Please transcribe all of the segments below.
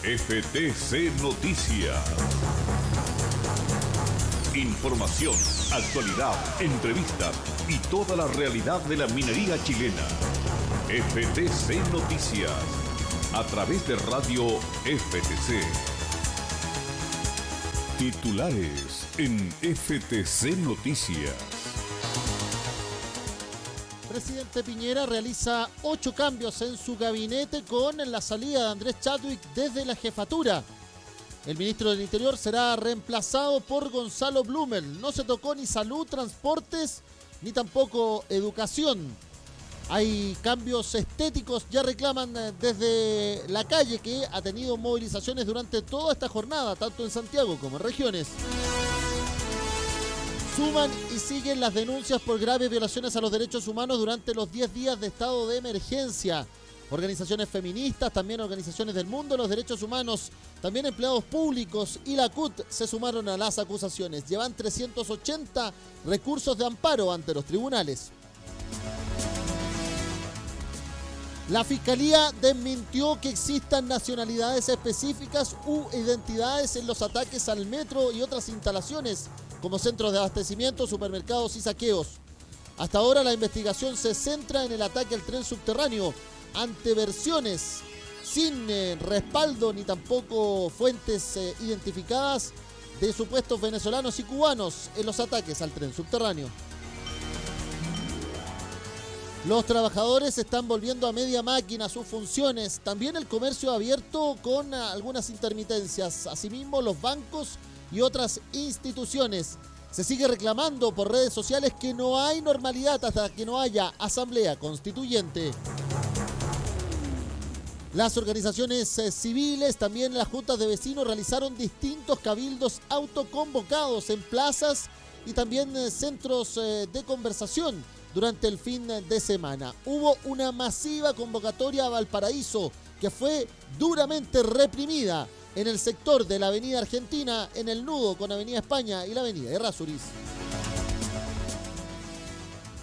FTC Noticias. Información, actualidad, entrevistas y toda la realidad de la minería chilena. FTC Noticias, a través de Radio FTC. Titulares en FTC Noticias. Presidente Piñera realiza 8 cambios en su gabinete con la salida de Andrés Chadwick desde la jefatura. El ministro del Interior será reemplazado por Gonzalo Blumel. No se tocó ni salud, transportes, ni tampoco educación. Hay cambios estéticos, ya reclaman desde la calle, que ha tenido movilizaciones durante toda esta jornada, tanto en Santiago como en regiones. Suman y siguen las denuncias por graves violaciones a los derechos humanos durante los 10 días de estado de emergencia. Organizaciones feministas, también organizaciones del mundo de los derechos humanos, también empleados públicos y la CUT se sumaron a las acusaciones. Llevan 380 recursos de amparo ante los tribunales. La Fiscalía desmintió que existan nacionalidades específicas u identidades en los ataques al metro y otras instalaciones, como centros de abastecimiento, supermercados y saqueos. Hasta ahora la investigación se centra en el ataque al tren subterráneo, ante versiones sin respaldo ni tampoco fuentes identificadas de supuestos venezolanos y cubanos en los ataques al tren subterráneo. Los trabajadores están volviendo a media máquina sus funciones, también el comercio abierto con algunas intermitencias, asimismo los bancos y otras instituciones. Se sigue reclamando por redes sociales que no hay normalidad hasta que no haya asamblea constituyente. Las organizaciones civiles, también las juntas de vecinos, realizaron distintos cabildos autoconvocados en plazas y también centros de conversación durante el fin de semana. Hubo una masiva convocatoria a Valparaíso que fue duramente reprimida en el sector de la Avenida Argentina, en el nudo con Avenida España y la Avenida Errázuriz.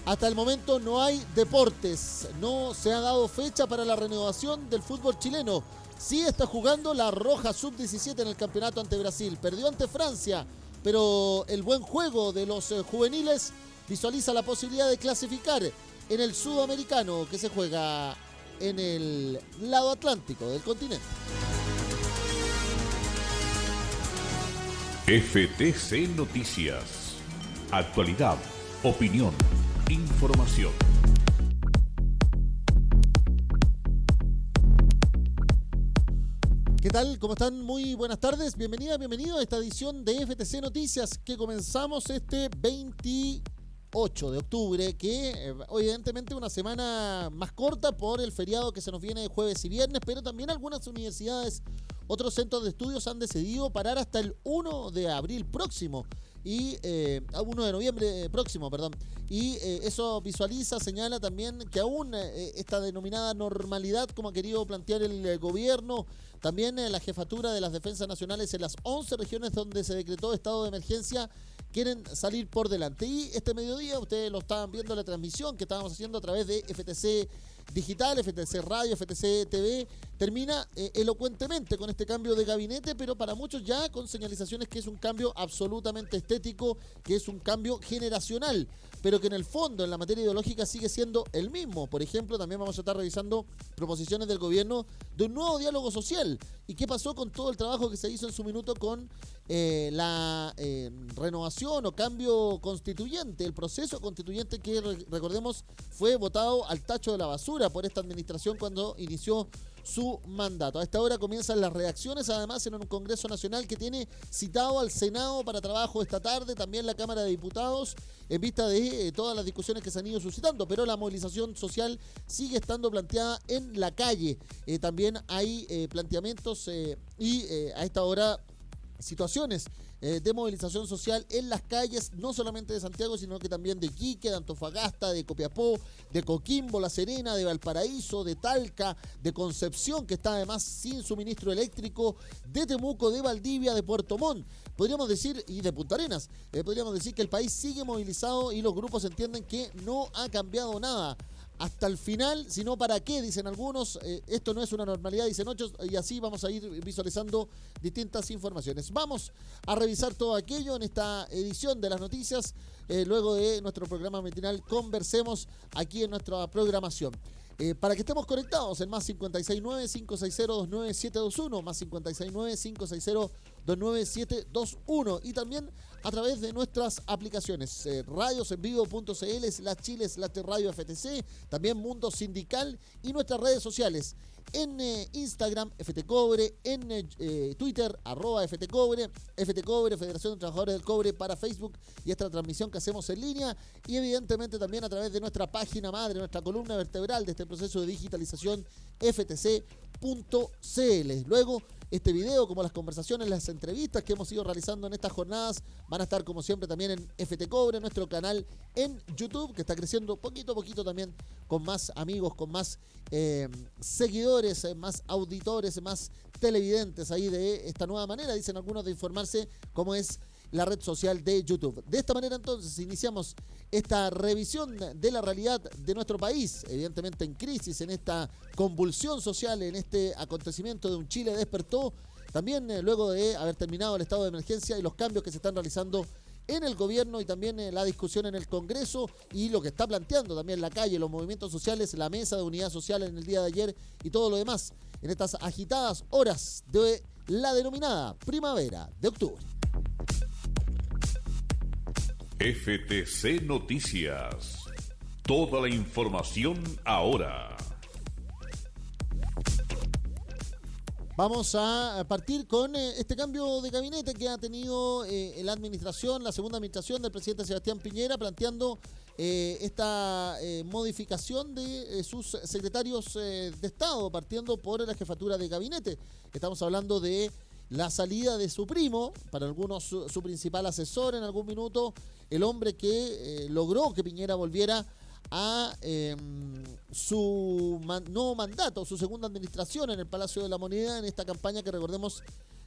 Hasta el momento no hay deportes, no se ha dado fecha para la renovación del fútbol chileno. Sí está jugando la Roja Sub-17 en el campeonato ante Brasil, perdió ante Francia, pero el buen juego de los juveniles visualiza la posibilidad de clasificar en el sudamericano que se juega en el lado atlántico del continente. FTC Noticias. Actualidad, opinión, información. ¿Qué tal? ¿Cómo están? Muy buenas tardes. Bienvenido a esta edición de FTC Noticias que comenzamos este 28 de octubre, que evidentemente una semana más corta por el feriado que se nos viene de jueves y viernes, pero también algunas universidades, otros centros de estudios han decidido parar hasta el 1 de abril próximo. 1 de noviembre próximo, perdón. Y eso visualiza, señala también que aún esta denominada normalidad, como ha querido plantear el gobierno, también la jefatura de las defensas nacionales en las 11 regiones donde se decretó estado de emergencia, quieren salir por delante. Y este mediodía, ustedes lo estaban viendo en la transmisión que estábamos haciendo a través de FTC Digital, FTC Radio, FTC TV, termina elocuentemente con este cambio de gabinete, pero para muchos ya con señalizaciones que es un cambio absolutamente estético, que es un cambio generacional, pero que en el fondo, en la materia ideológica, sigue siendo el mismo. Por ejemplo, también vamos a estar revisando proposiciones del gobierno de un nuevo diálogo social. ¿Y qué pasó con todo el trabajo que se hizo en su minuto con la renovación o cambio constituyente? El proceso constituyente que, recordemos, fue votado al tacho de la basura por esta administración cuando inició su mandato. A esta hora comienzan las reacciones, además en un Congreso Nacional que tiene citado al Senado para trabajo esta tarde, también la Cámara de Diputados, en vista de todas las discusiones que se han ido suscitando, pero la movilización social sigue estando planteada en la calle. También hay planteamientos y a esta hora situaciones de movilización social en las calles, no solamente de Santiago, sino que también de Iquique, de Antofagasta, de Copiapó, de Coquimbo, La Serena, de Valparaíso, de Talca, de Concepción, que está además sin suministro eléctrico, de Temuco, de Valdivia, de Puerto Montt, podríamos decir, y de Punta Arenas. Podríamos decir que el país sigue movilizado y los grupos entienden que no ha cambiado nada. hasta el final, si no, ¿para qué? Dicen algunos. Esto no es una normalidad, dicen otros, y así vamos a ir visualizando distintas informaciones. Vamos a revisar todo aquello en esta edición de las noticias, luego de nuestro programa matinal Conversemos aquí en nuestra programación. Para que estemos conectados en más 569-560-29721, más 569-560-29721 y también a través de nuestras aplicaciones radiosenvivo.cl/Chile/Radio FTC, también Mundo Sindical y nuestras redes sociales en Instagram, FTCobre, en Twitter, @FTCobre, FTCobre, Federación de Trabajadores del Cobre para Facebook y esta transmisión que hacemos en línea y evidentemente también a través de nuestra página madre, nuestra columna vertebral de este proceso de digitalización, ftc.cl. Luego, este video, como las conversaciones, las entrevistas que hemos ido realizando en estas jornadas, van a estar como siempre también en FTCobre, nuestro canal en YouTube, que está creciendo poquito a poquito también, con más amigos, con más seguidores, más auditores, más televidentes ahí de esta nueva manera, dicen algunos, de informarse, como es la red social de YouTube. De esta manera entonces iniciamos esta revisión de la realidad de nuestro país, evidentemente en crisis, en esta convulsión social, en este acontecimiento de un Chile despertó, también luego de haber terminado el estado de emergencia y los cambios que se están realizando en el gobierno y también la discusión en el Congreso y lo que está planteando también la calle, los movimientos sociales, la mesa de unidad social en el día de ayer y todo lo demás en estas agitadas horas de la denominada primavera de octubre. FTC Noticias. Toda la información ahora. Vamos a partir con este cambio de gabinete que ha tenido la administración, la segunda administración del presidente Sebastián Piñera, planteando esta modificación de sus secretarios de Estado, partiendo por la jefatura de gabinete. Estamos hablando de la salida de su primo, para algunos su principal asesor en algún minuto, el hombre que logró que Piñera volviera a su nuevo mandato, su segunda administración en el Palacio de la Moneda, en esta campaña que recordemos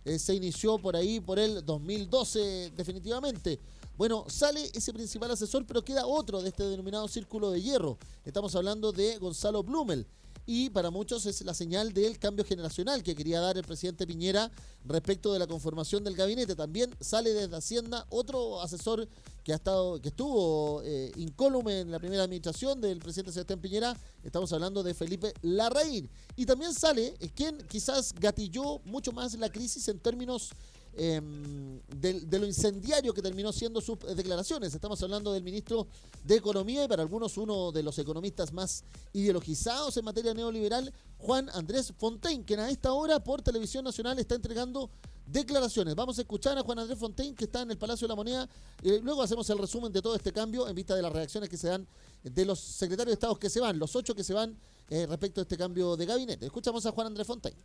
se inició por ahí, por el 2012 definitivamente. Bueno, sale ese principal asesor, pero queda otro de este denominado círculo de hierro. Estamos hablando de Gonzalo Blumel. Y para muchos es la señal del cambio generacional que quería dar el presidente Piñera respecto de la conformación del gabinete. También sale desde Hacienda otro asesor que estuvo incólume en la primera administración del presidente Sebastián Piñera. Estamos hablando de Felipe Larraín. Y también sale quien quizás gatilló mucho más la crisis en términos de lo incendiario que terminó siendo sus declaraciones. Estamos hablando del ministro de Economía y para algunos uno de los economistas más ideologizados en materia neoliberal, Juan Andrés Fontaine, quien a esta hora por Televisión Nacional está entregando declaraciones. Vamos a escuchar a Juan Andrés Fontaine, que está en el Palacio de la Moneda, y luego hacemos el resumen de todo este cambio en vista de las reacciones que se dan de los secretarios de Estado que se van, los 8 que se van respecto a este cambio de gabinete. Escuchamos a Juan Andrés Fontaine.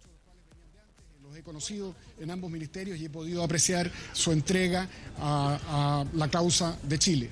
He conocido en ambos ministerios y he podido apreciar su entrega a la causa de Chile.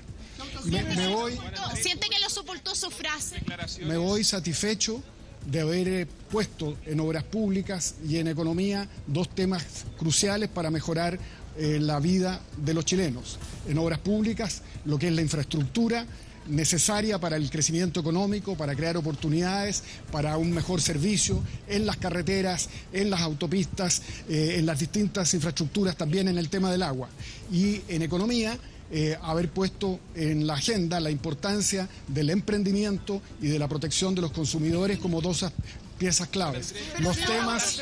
¿Siente que lo sepultó su frase? Me voy satisfecho de haber puesto en obras públicas y en economía dos temas cruciales para mejorar la vida de los chilenos. En obras públicas, lo que es la infraestructura necesaria para el crecimiento económico, para crear oportunidades, para un mejor servicio en las carreteras, en las autopistas, en las distintas infraestructuras, también en el tema del agua. Y en economía, haber puesto en la agenda la importancia del emprendimiento y de la protección de los consumidores como dos piezas claves. Los temas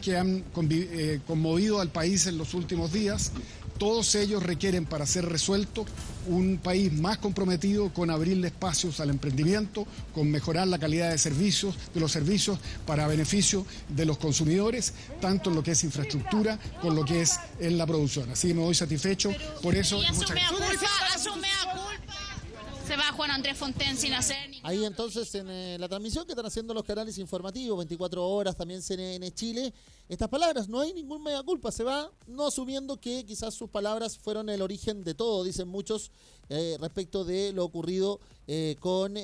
que han conmovido al país en los últimos días, todos ellos requieren, para ser resueltos, un país más comprometido con abrirle espacios al emprendimiento, con mejorar la calidad de los servicios para beneficio de los consumidores, tanto en lo que es infraestructura, con lo que es en la producción. Así que me voy satisfecho por eso. Se va Juan Andrés Fontaine sin hacer ni... Ahí entonces en la transmisión que están haciendo los canales informativos, 24 horas, también CNN Chile, estas palabras, no hay ningún mea culpa, se va no asumiendo que quizás sus palabras fueron el origen de todo, dicen muchos, respecto de lo ocurrido con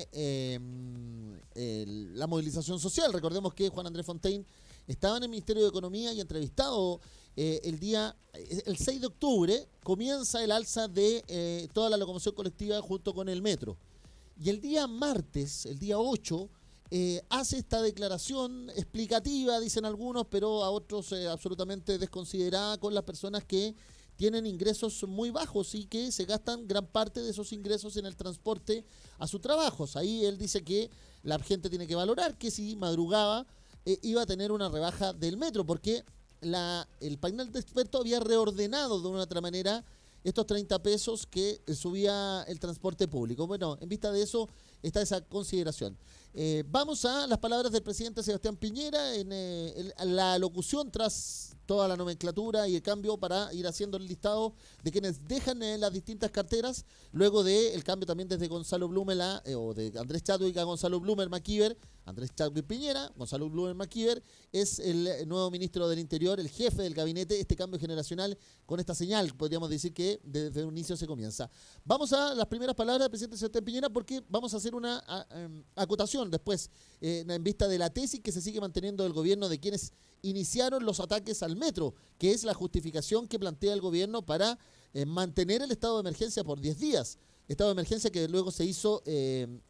la movilización social. Recordemos que Juan Andrés Fontaine estaba en el Ministerio de Economía y entrevistado el 6 de octubre, comienza el alza de toda la locomoción colectiva junto con el metro. Y el día martes, el día 8, hace esta declaración explicativa, dicen algunos, pero a otros absolutamente desconsiderada, con las personas que tienen ingresos muy bajos y que se gastan gran parte de esos ingresos en el transporte a sus trabajos. Ahí él dice que la gente tiene que valorar que si madrugaba iba a tener una rebaja del metro, porque el panel de expertos había reordenado de una u otra manera estos 30 pesos que subía el transporte público. Bueno, en vista de eso está esa consideración. Vamos a las palabras del presidente Sebastián Piñera en la locución tras toda la nomenclatura y el cambio para ir haciendo el listado de quienes dejan las distintas carteras, luego del cambio también desde Gonzalo Blumer o de Andrés Chadwick a Gonzalo Blumer Macíver. Andrés Chadwick Piñera, Gonzalo Blumer Macíver es el nuevo ministro del Interior, el jefe del gabinete. Este cambio generacional con esta señal, podríamos decir que desde un inicio se comienza. Vamos a las primeras palabras del presidente Sebastián Piñera, porque vamos a hacer una acotación después en vista de la tesis que se sigue manteniendo del gobierno de quienes iniciaron los ataques al metro, que es la justificación que plantea el gobierno para mantener el estado de emergencia por 10 días. Estado de emergencia que luego se hizo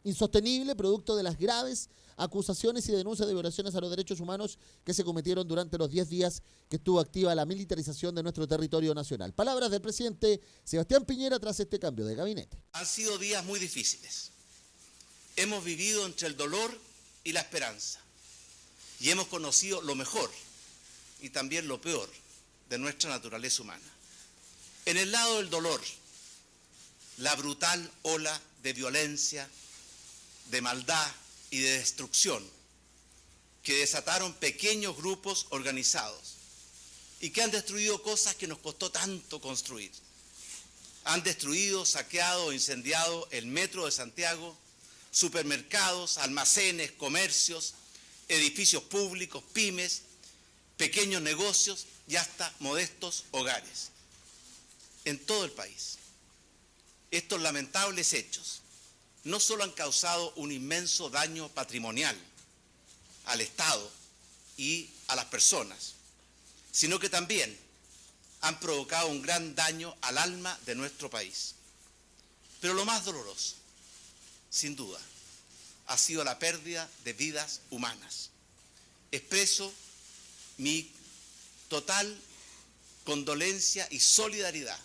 insostenible producto de las graves acusaciones y denuncias de violaciones a los derechos humanos que se cometieron durante los 10 días que estuvo activa la militarización de nuestro territorio nacional. Palabras del presidente Sebastián Piñera tras este cambio de gabinete. Han sido días muy difíciles. Hemos vivido entre el dolor y la esperanza. Y hemos conocido lo mejor y también lo peor de nuestra naturaleza humana. En el lado del dolor, la brutal ola de violencia, de maldad y de destrucción que desataron pequeños grupos organizados y que han destruido cosas que nos costó tanto construir. Han destruido, saqueado, incendiado el metro de Santiago, supermercados, almacenes, comercios, edificios públicos, pymes, pequeños negocios y hasta modestos hogares en todo el país. Estos lamentables hechos no solo han causado un inmenso daño patrimonial al Estado y a las personas, sino que también han provocado un gran daño al alma de nuestro país. Pero lo más doloroso, sin duda, ha sido la pérdida de vidas humanas. Expreso mi total condolencia y solidaridad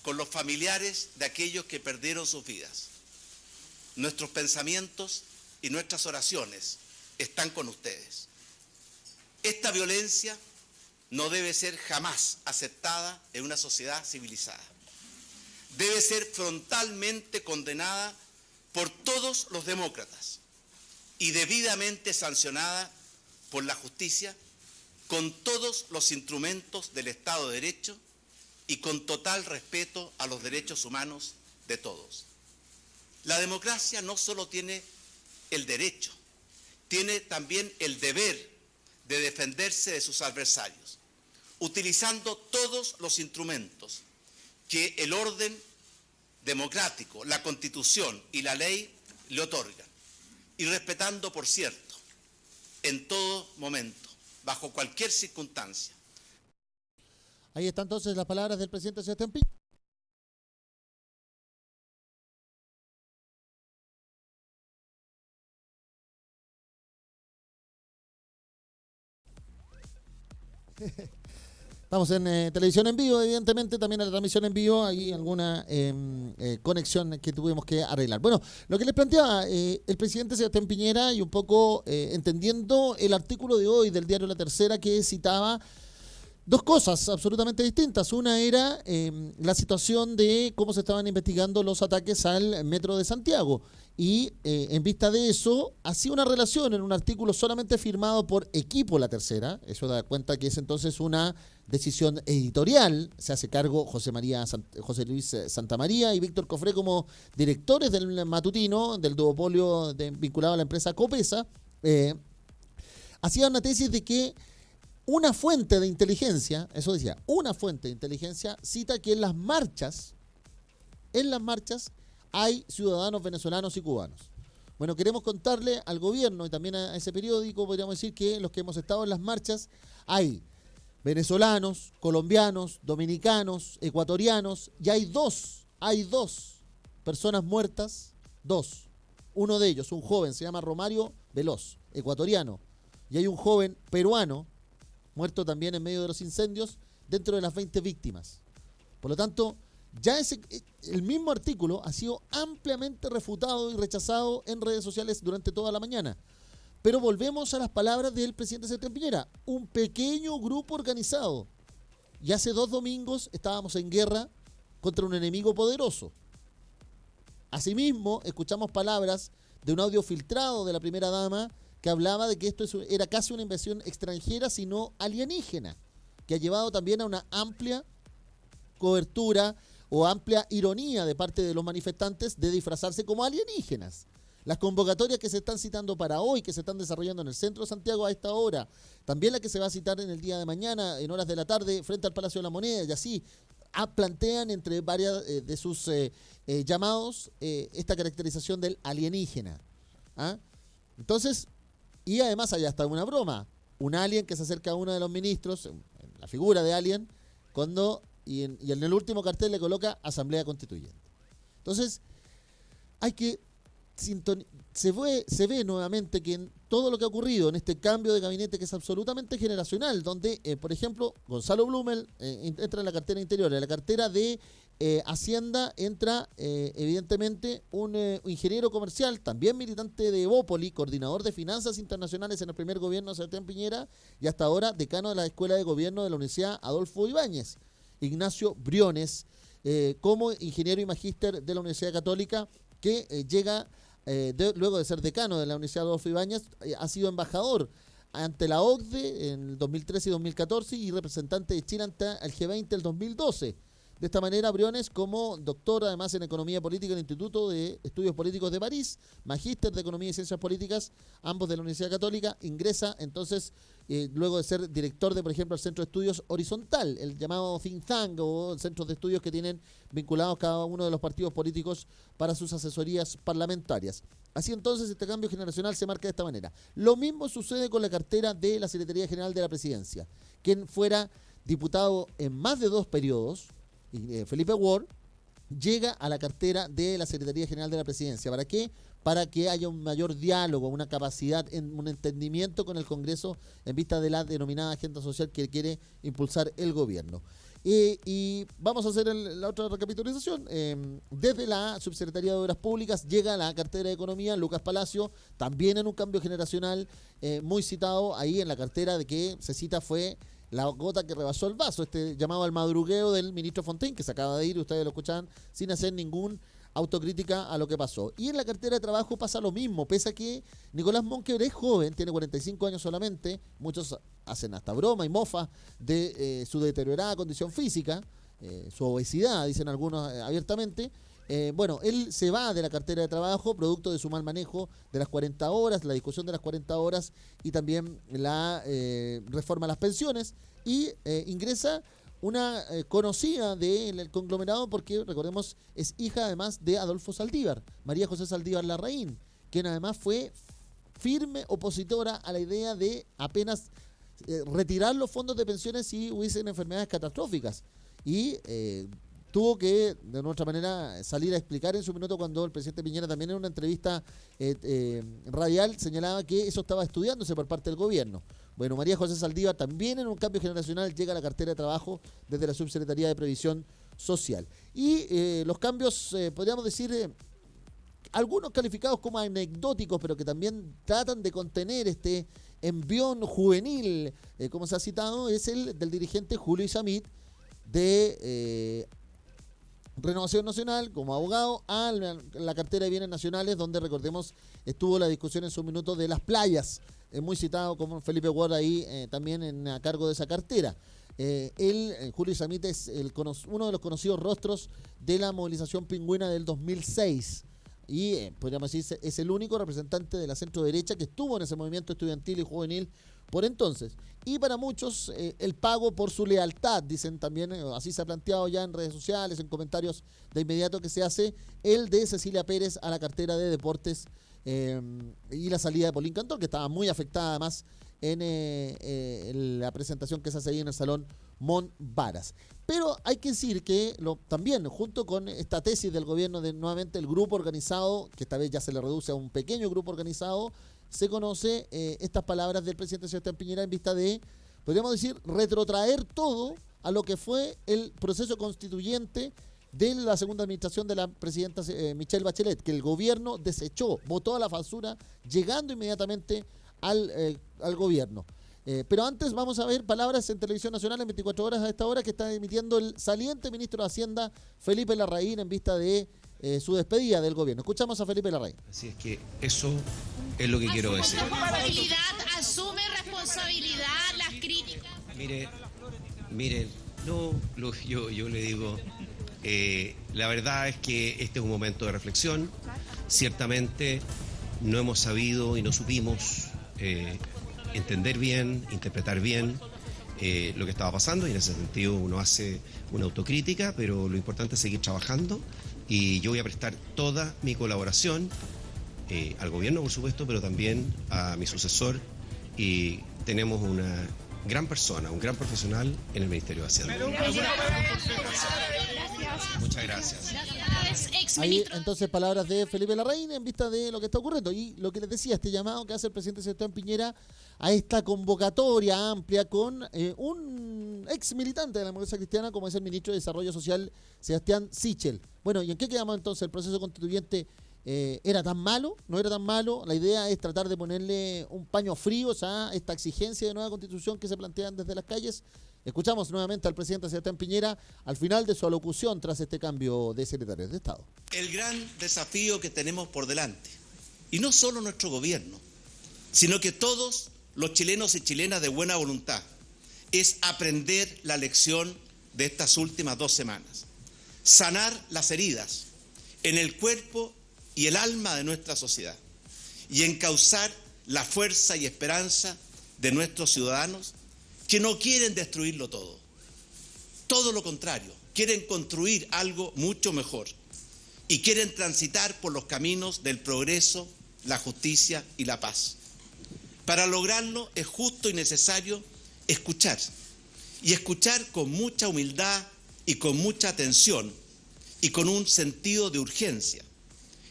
con los familiares de aquellos que perdieron sus vidas. Nuestros pensamientos y nuestras oraciones están con ustedes. Esta violencia no debe ser jamás aceptada en una sociedad civilizada. Debe ser frontalmente condenada por todos los demócratas y debidamente sancionada por la justicia con todos los instrumentos del Estado de Derecho y con total respeto a los derechos humanos de todos. La democracia no solo tiene el derecho, tiene también el deber de defenderse de sus adversarios, utilizando todos los instrumentos que el orden democrático, la Constitución y la ley le otorgan, y respetando, por cierto, en todo momento, bajo cualquier circunstancia. Ahí están entonces las palabras del presidente Sebastián Piñera. Estamos en televisión en vivo, evidentemente, también en la transmisión en vivo hay alguna conexión que tuvimos que arreglar. Bueno, lo que les planteaba el presidente Sebastián Piñera, y un poco entendiendo el artículo de hoy del diario La Tercera, que citaba dos cosas absolutamente distintas. Una era la situación de cómo se estaban investigando los ataques al metro de Santiago. Y en vista de eso, hacía una relación en un artículo solamente firmado por Equipo La Tercera. Eso da cuenta que es entonces una decisión editorial. Se hace cargo José Luis Santamaría y Víctor Cofré como directores del matutino, del duopolio vinculado a la empresa Copesa. Hacía una tesis de que una fuente de inteligencia, eso decía, una fuente de inteligencia cita que en las marchas hay ciudadanos venezolanos y cubanos. Bueno, queremos contarle al gobierno y también a ese periódico, podríamos decir que los que hemos estado en las marchas, hay venezolanos, colombianos, dominicanos, ecuatorianos, y hay dos personas muertas, dos. Uno de ellos, un joven, se llama Romario Veloz, ecuatoriano, y hay un joven peruano, muerto también en medio de los incendios, dentro de las 20 víctimas. Por lo tanto, ya el mismo artículo ha sido ampliamente refutado y rechazado en redes sociales durante toda la mañana. Pero volvemos a las palabras del presidente Sebastián Piñera, un pequeño grupo organizado. Y hace 2 domingos estábamos en guerra contra un enemigo poderoso. Asimismo, escuchamos palabras de un audio filtrado de la primera dama que hablaba de que esto era casi una invasión extranjera, sino alienígena, que ha llevado también a una amplia cobertura o amplia ironía de parte de los manifestantes de disfrazarse como alienígenas. Las convocatorias que se están citando para hoy, que se están desarrollando en el centro de Santiago a esta hora, también la que se va a citar en el día de mañana, en horas de la tarde, frente al Palacio de la Moneda, y así plantean entre varias de sus llamados esta caracterización del alienígena. ¿Ah? Entonces, y además hay hasta una broma, un alien que se acerca a uno de los ministros, la figura de alien, y en el último cartel le coloca Asamblea Constituyente. Entonces, hay que se ve nuevamente que en todo lo que ha ocurrido en este cambio de gabinete, que es absolutamente generacional, donde, por ejemplo, Gonzalo Blumel entra en la cartera interior, en la cartera de Hacienda entra evidentemente un ingeniero comercial, también militante de Evópoli, coordinador de finanzas internacionales en el primer gobierno de Sebastián Piñera y hasta ahora decano de la Escuela de Gobierno de la Universidad Adolfo Ibáñez, Ignacio Briones, como ingeniero y magíster de la Universidad Católica, que llega, luego de ser decano de la Universidad Adolfo Ibáñez, ha sido embajador ante la OCDE en el 2013 y 2014 y representante de Chile ante el G20 el 2012. De esta manera, Briones, como doctor además en Economía Política en el Instituto de Estudios Políticos de París, magíster de Economía y Ciencias Políticas, ambos de la Universidad Católica, ingresa entonces, luego de ser director de, por ejemplo, el Centro de Estudios Horizontal, el llamado think tank o centros de estudios que tienen vinculados cada uno de los partidos políticos para sus asesorías parlamentarias. Así entonces, este cambio generacional se marca de esta manera. Lo mismo sucede con la cartera de la Secretaría General de la Presidencia. Quien fuera diputado en más de 2 periodos, Felipe Ward, llega a la cartera de la Secretaría General de la Presidencia. ¿Para qué? Para que haya un mayor diálogo, una capacidad, un entendimiento con el Congreso en vista de la denominada agenda social que quiere impulsar el gobierno. Y vamos a hacer la otra recapitulación. Desde la Subsecretaría de Obras Públicas llega a la cartera de Economía Lucas Palacio, también en un cambio generacional muy citado ahí en la cartera de que se cita fue la gota que rebasó el vaso, llamado al madrugueo del ministro Fontaine, que se acaba de ir, ustedes lo escuchan, sin hacer ningún autocrítica a lo que pasó. Y en la cartera de trabajo pasa lo mismo, pese a que Nicolás Monkever es joven, tiene 45 años solamente, muchos hacen hasta broma y mofa de su deteriorada condición física, su obesidad, dicen algunos abiertamente. Bueno, él se va de la cartera de trabajo producto de su mal manejo de las 40 horas, la discusión de las 40 horas y también la reforma a las pensiones y ingresa una conocida del conglomerado porque, recordemos, es hija además de Adolfo Saldívar, María José Saldívar Larraín, quien además fue firme opositora a la idea de apenas retirar los fondos de pensiones si hubiesen enfermedades catastróficas y tuvo que, de otra manera, salir a explicar en su minuto cuando el presidente Piñera también en una entrevista radial señalaba que eso estaba estudiándose por parte del gobierno. Bueno, María José Saldívar también en un cambio generacional llega a la cartera de trabajo desde la Subsecretaría de Previsión Social. Y los cambios, podríamos decir, algunos calificados como anecdóticos, pero que también tratan de contener este envión juvenil, como se ha citado, es el del dirigente Julio Isamit de Renovación Nacional como abogado a la cartera de Bienes Nacionales, donde recordemos estuvo la discusión en su minuto de las playas, muy citado como Felipe Ward ahí también a cargo de esa cartera. Julio Isamit es uno de los conocidos rostros de la movilización pingüina del 2006 y podríamos decir es el único representante de la centro derecha que estuvo en ese movimiento estudiantil y juvenil por entonces. Y para muchos el pago por su lealtad, dicen también, así se ha planteado ya en redes sociales, en comentarios de inmediato que se hace, el de Cecilia Pérez a la cartera de Deportes y la salida de Paulín Cantor, que estaba muy afectada además en la presentación que se hace ahí en el Salón Monvaras. Pero hay que decir que también, junto con esta tesis del gobierno de nuevamente el grupo organizado, que esta vez ya se le reduce a un pequeño grupo organizado, se conoce estas palabras del presidente Sebastián Piñera en vista de, podríamos decir, retrotraer todo a lo que fue el proceso constituyente de la segunda administración de la presidenta Michelle Bachelet, que el gobierno desechó, votó a la basura, llegando inmediatamente al gobierno. Pero antes vamos a ver palabras en Televisión Nacional en 24 horas a esta hora que está emitiendo el saliente ministro de Hacienda, Felipe Larraín, en vista de su despedida del gobierno. Escuchamos a Felipe Larraín. Así es que eso es lo que quiero decir. Asume responsabilidad, las críticas. Miren, yo le digo, la verdad es que este es un momento de reflexión. Ciertamente no hemos sabido y no supimos entender bien, interpretar bien lo que estaba pasando, y en ese sentido uno hace una autocrítica, pero lo importante es seguir trabajando, y yo voy a prestar toda mi colaboración al gobierno, por supuesto, pero también a mi sucesor, y tenemos una gran persona, un gran profesional en el Ministerio de Hacienda. Muchas gracias. Ahí entonces palabras de Felipe Larraín en vista de lo que está ocurriendo y lo que les decía, este llamado que hace el presidente Sebastián Piñera a esta convocatoria amplia con un ex militante de la democracia cristiana como es el ministro de Desarrollo Social Sebastián Sichel. Bueno, ¿y en qué quedamos entonces? ¿El proceso constituyente era tan malo? ¿No era tan malo? La idea es tratar de ponerle un paño frío a esta exigencia de nueva constitución que se plantean desde las calles. Escuchamos nuevamente al presidente Sebastián Piñera al final de su alocución tras este cambio de secretarios de Estado. El gran desafío que tenemos por delante, y no solo nuestro gobierno, sino que todos los chilenos y chilenas de buena voluntad, es aprender la lección de estas últimas 2 semanas. Sanar las heridas en el cuerpo y el alma de nuestra sociedad y encauzar la fuerza y esperanza de nuestros ciudadanos que no quieren destruirlo todo lo contrario, quieren construir algo mucho mejor y quieren transitar por los caminos del progreso, la justicia y la paz. Para lograrlo es justo y necesario escuchar, y escuchar con mucha humildad y con mucha atención y con un sentido de urgencia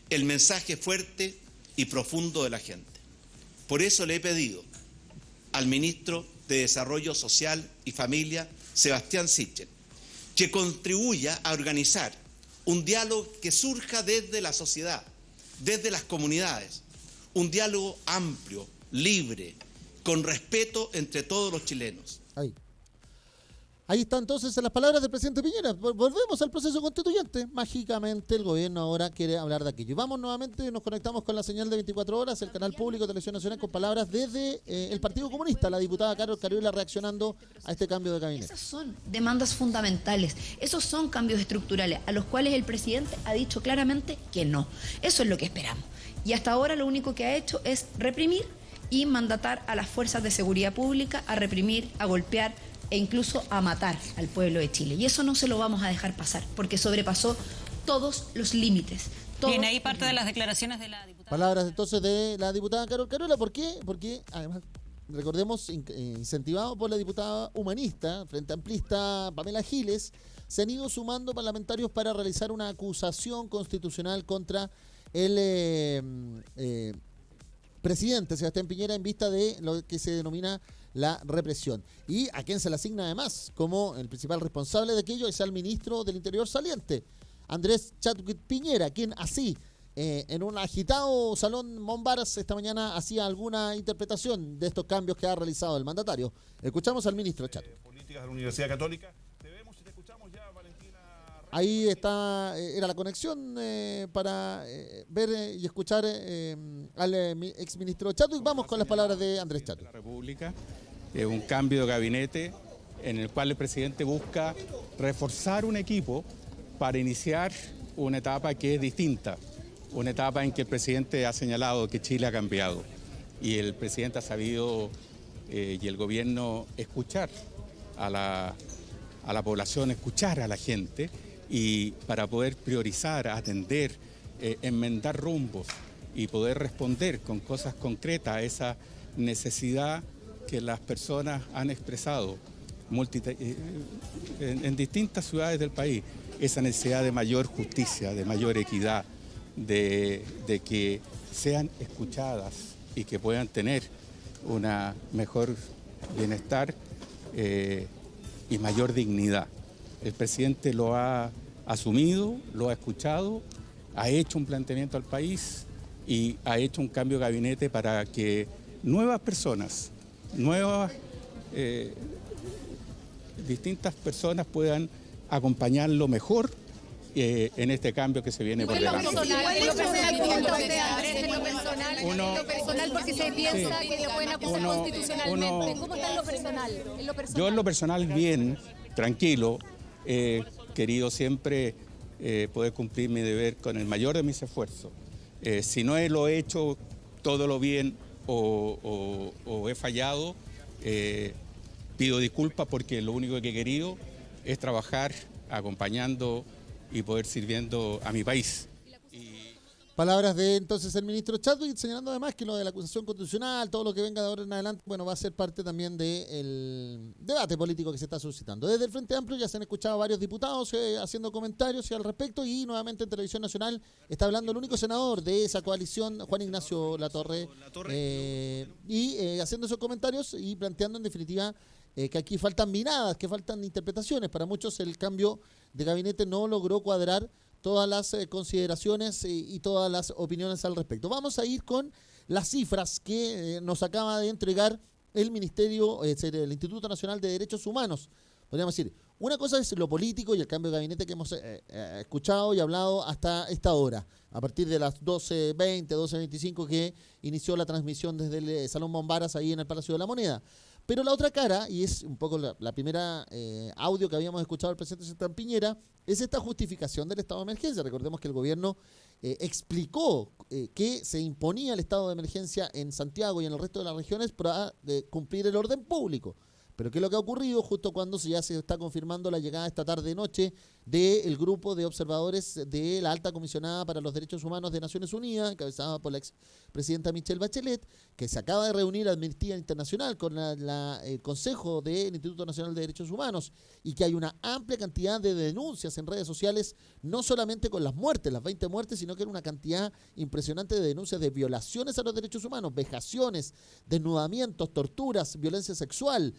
el mensaje fuerte y profundo de la gente. Por eso le he pedido al ministro de Desarrollo Social y Familia, Sebastián Sichel, que contribuya a organizar un diálogo que surja desde la sociedad, desde las comunidades, un diálogo amplio, libre, con respeto entre todos los chilenos. Ahí está entonces las palabras del presidente Piñera. Volvemos al proceso constituyente. Mágicamente el gobierno ahora quiere hablar de aquello. Y vamos nuevamente, nos conectamos con la señal de 24 horas, el canal público de Televisión Nacional, con palabras desde el Partido Comunista, la diputada Carol Cariola reaccionando a este cambio de gabinete. Esas son demandas fundamentales, esos son cambios estructurales a los cuales el presidente ha dicho claramente que no. Eso es lo que esperamos. Y hasta ahora lo único que ha hecho es reprimir y mandatar a las fuerzas de seguridad pública a reprimir, a golpear e incluso a matar al pueblo de Chile. Y eso no se lo vamos a dejar pasar, porque sobrepasó todos los límites. Bien, ahí parte de las declaraciones de la diputada. Palabras entonces de la diputada Carol Cariola. ¿Por qué? Porque además, recordemos, incentivado por la diputada humanista, frente amplista Pamela Giles, se han ido sumando parlamentarios para realizar una acusación constitucional contra el presidente Sebastián Piñera en vista de lo que se denomina la represión. Y a quien se le asigna además como el principal responsable de aquello es al ministro del Interior saliente, Andrés Chadwick Piñera, quien así, en un agitado salón Monvaras esta mañana hacía alguna interpretación de estos cambios que ha realizado el mandatario. Escuchamos al ministro Chadwick. Políticas de la Universidad Católica. Te vemos y te escuchamos ya, Valentina. Ahí está, era la conexión para ver y escuchar al exministro Chadwick. Vamos con las palabras de Andrés Chadwick. La República, un cambio de gabinete en el cual el presidente busca reforzar un equipo para iniciar una etapa que es distinta. una etapa en que el presidente ha señalado que Chile ha cambiado y el presidente ha sabido y el gobierno escuchar a la población, escuchar a la gente y para poder priorizar, atender, enmendar rumbos y poder responder con cosas concretas a esa necesidad que las personas han expresado en distintas ciudades del país, esa necesidad de mayor justicia, de mayor equidad, de que sean escuchadas y que puedan tener una mejor bienestar y mayor dignidad. El presidente lo ha asumido, lo ha escuchado, ha hecho un planteamiento al país y ha hecho un cambio de gabinete para que nuevas personas, distintas personas puedan acompañarlo mejor en este cambio que se viene por delante. Porque se piensa que lo pueden acusar constitucionalmente. ¿Cómo está en lo personal? Yo en lo personal bien, tranquilo, querido siempre poder cumplir mi deber con el mayor de mis esfuerzos. Si no lo he hecho todo lo bien o he fallado, pido disculpas porque lo único que he querido es trabajar acompañando y poder sirviendo a mi país. Palabras de entonces el ministro Chadwick, señalando además que lo de la acusación constitucional, todo lo que venga de ahora en adelante, bueno, va a ser parte también del debate político que se está suscitando. Desde el Frente Amplio ya se han escuchado varios diputados haciendo comentarios al respecto y nuevamente en Televisión Nacional está hablando el único senador de esa coalición, Juan Ignacio Latorre, haciendo esos comentarios y planteando en definitiva que aquí faltan miradas, que faltan interpretaciones. Para muchos el cambio de gabinete no logró cuadrar todas las consideraciones y todas las opiniones al respecto. Vamos a ir con las cifras que nos acaba de entregar el Ministerio, el Instituto Nacional de Derechos Humanos. Podríamos decir, una cosa es lo político y el cambio de gabinete que hemos escuchado y hablado hasta esta hora, a partir de las 12:20, 12:25 que inició la transmisión desde el Salón Bombaras ahí en el Palacio de la Moneda. Pero la otra cara, y es un poco la primera audio que habíamos escuchado del presidente Sebastián Piñera, es esta justificación del estado de emergencia. Recordemos que el gobierno explicó que se imponía el estado de emergencia en Santiago y en el resto de las regiones para cumplir el orden público. Pero ¿qué es lo que ha ocurrido justo cuando ya se está confirmando la llegada esta tarde-noche del grupo de observadores de la Alta Comisionada para los Derechos Humanos de Naciones Unidas, encabezada por la expresidenta Michelle Bachelet, que se acaba de reunir a Amnistía Internacional con el Consejo del Instituto Nacional de Derechos Humanos y que hay una amplia cantidad de denuncias en redes sociales, no solamente con las muertes, las 20 muertes, sino que era una cantidad impresionante de denuncias de violaciones a los derechos humanos, vejaciones, desnudamientos, torturas, violencia sexual,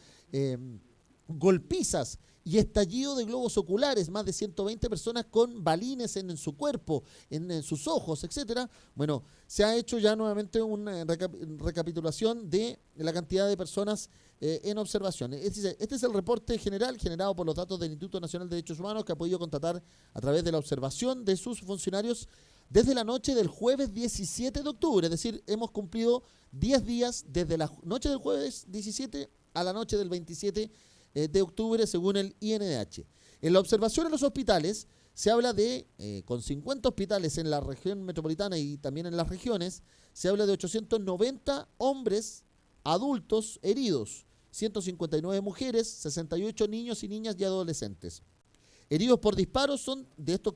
golpizas y estallido de globos oculares, más de 120 personas con balines en su cuerpo, en sus ojos, etcétera. Bueno, se ha hecho ya nuevamente una recapitulación de la cantidad de personas en observación. Este es el reporte general generado por los datos del Instituto Nacional de Derechos Humanos, que ha podido constatar a través de la observación de sus funcionarios desde la noche del jueves 17 de octubre, es decir, hemos cumplido 10 días desde la noche del jueves 17 a la noche del 27 de octubre, según el INDH. En la observación en los hospitales se habla de, con 50 hospitales en la región metropolitana y también en las regiones, se habla de 890 hombres adultos heridos, 159 mujeres, 68 niños y niñas y adolescentes. Heridos por disparos son de este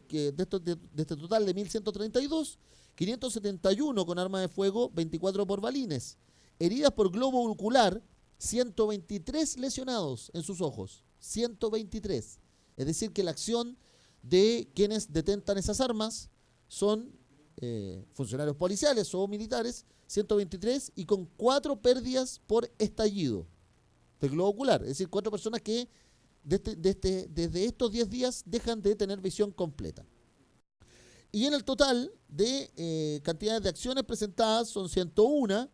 total de 1.132, 571 con arma de fuego, 24 por balines. Heridas por globo ocular, 123 lesionados en sus ojos, 123. Es decir, que la acción de quienes detentan esas armas son funcionarios policiales o militares, 123, y con 4 pérdidas por estallido del globo ocular. Es decir, 4 personas que desde estos 10 días dejan de tener visión completa. Y en el total de cantidades de acciones presentadas son 101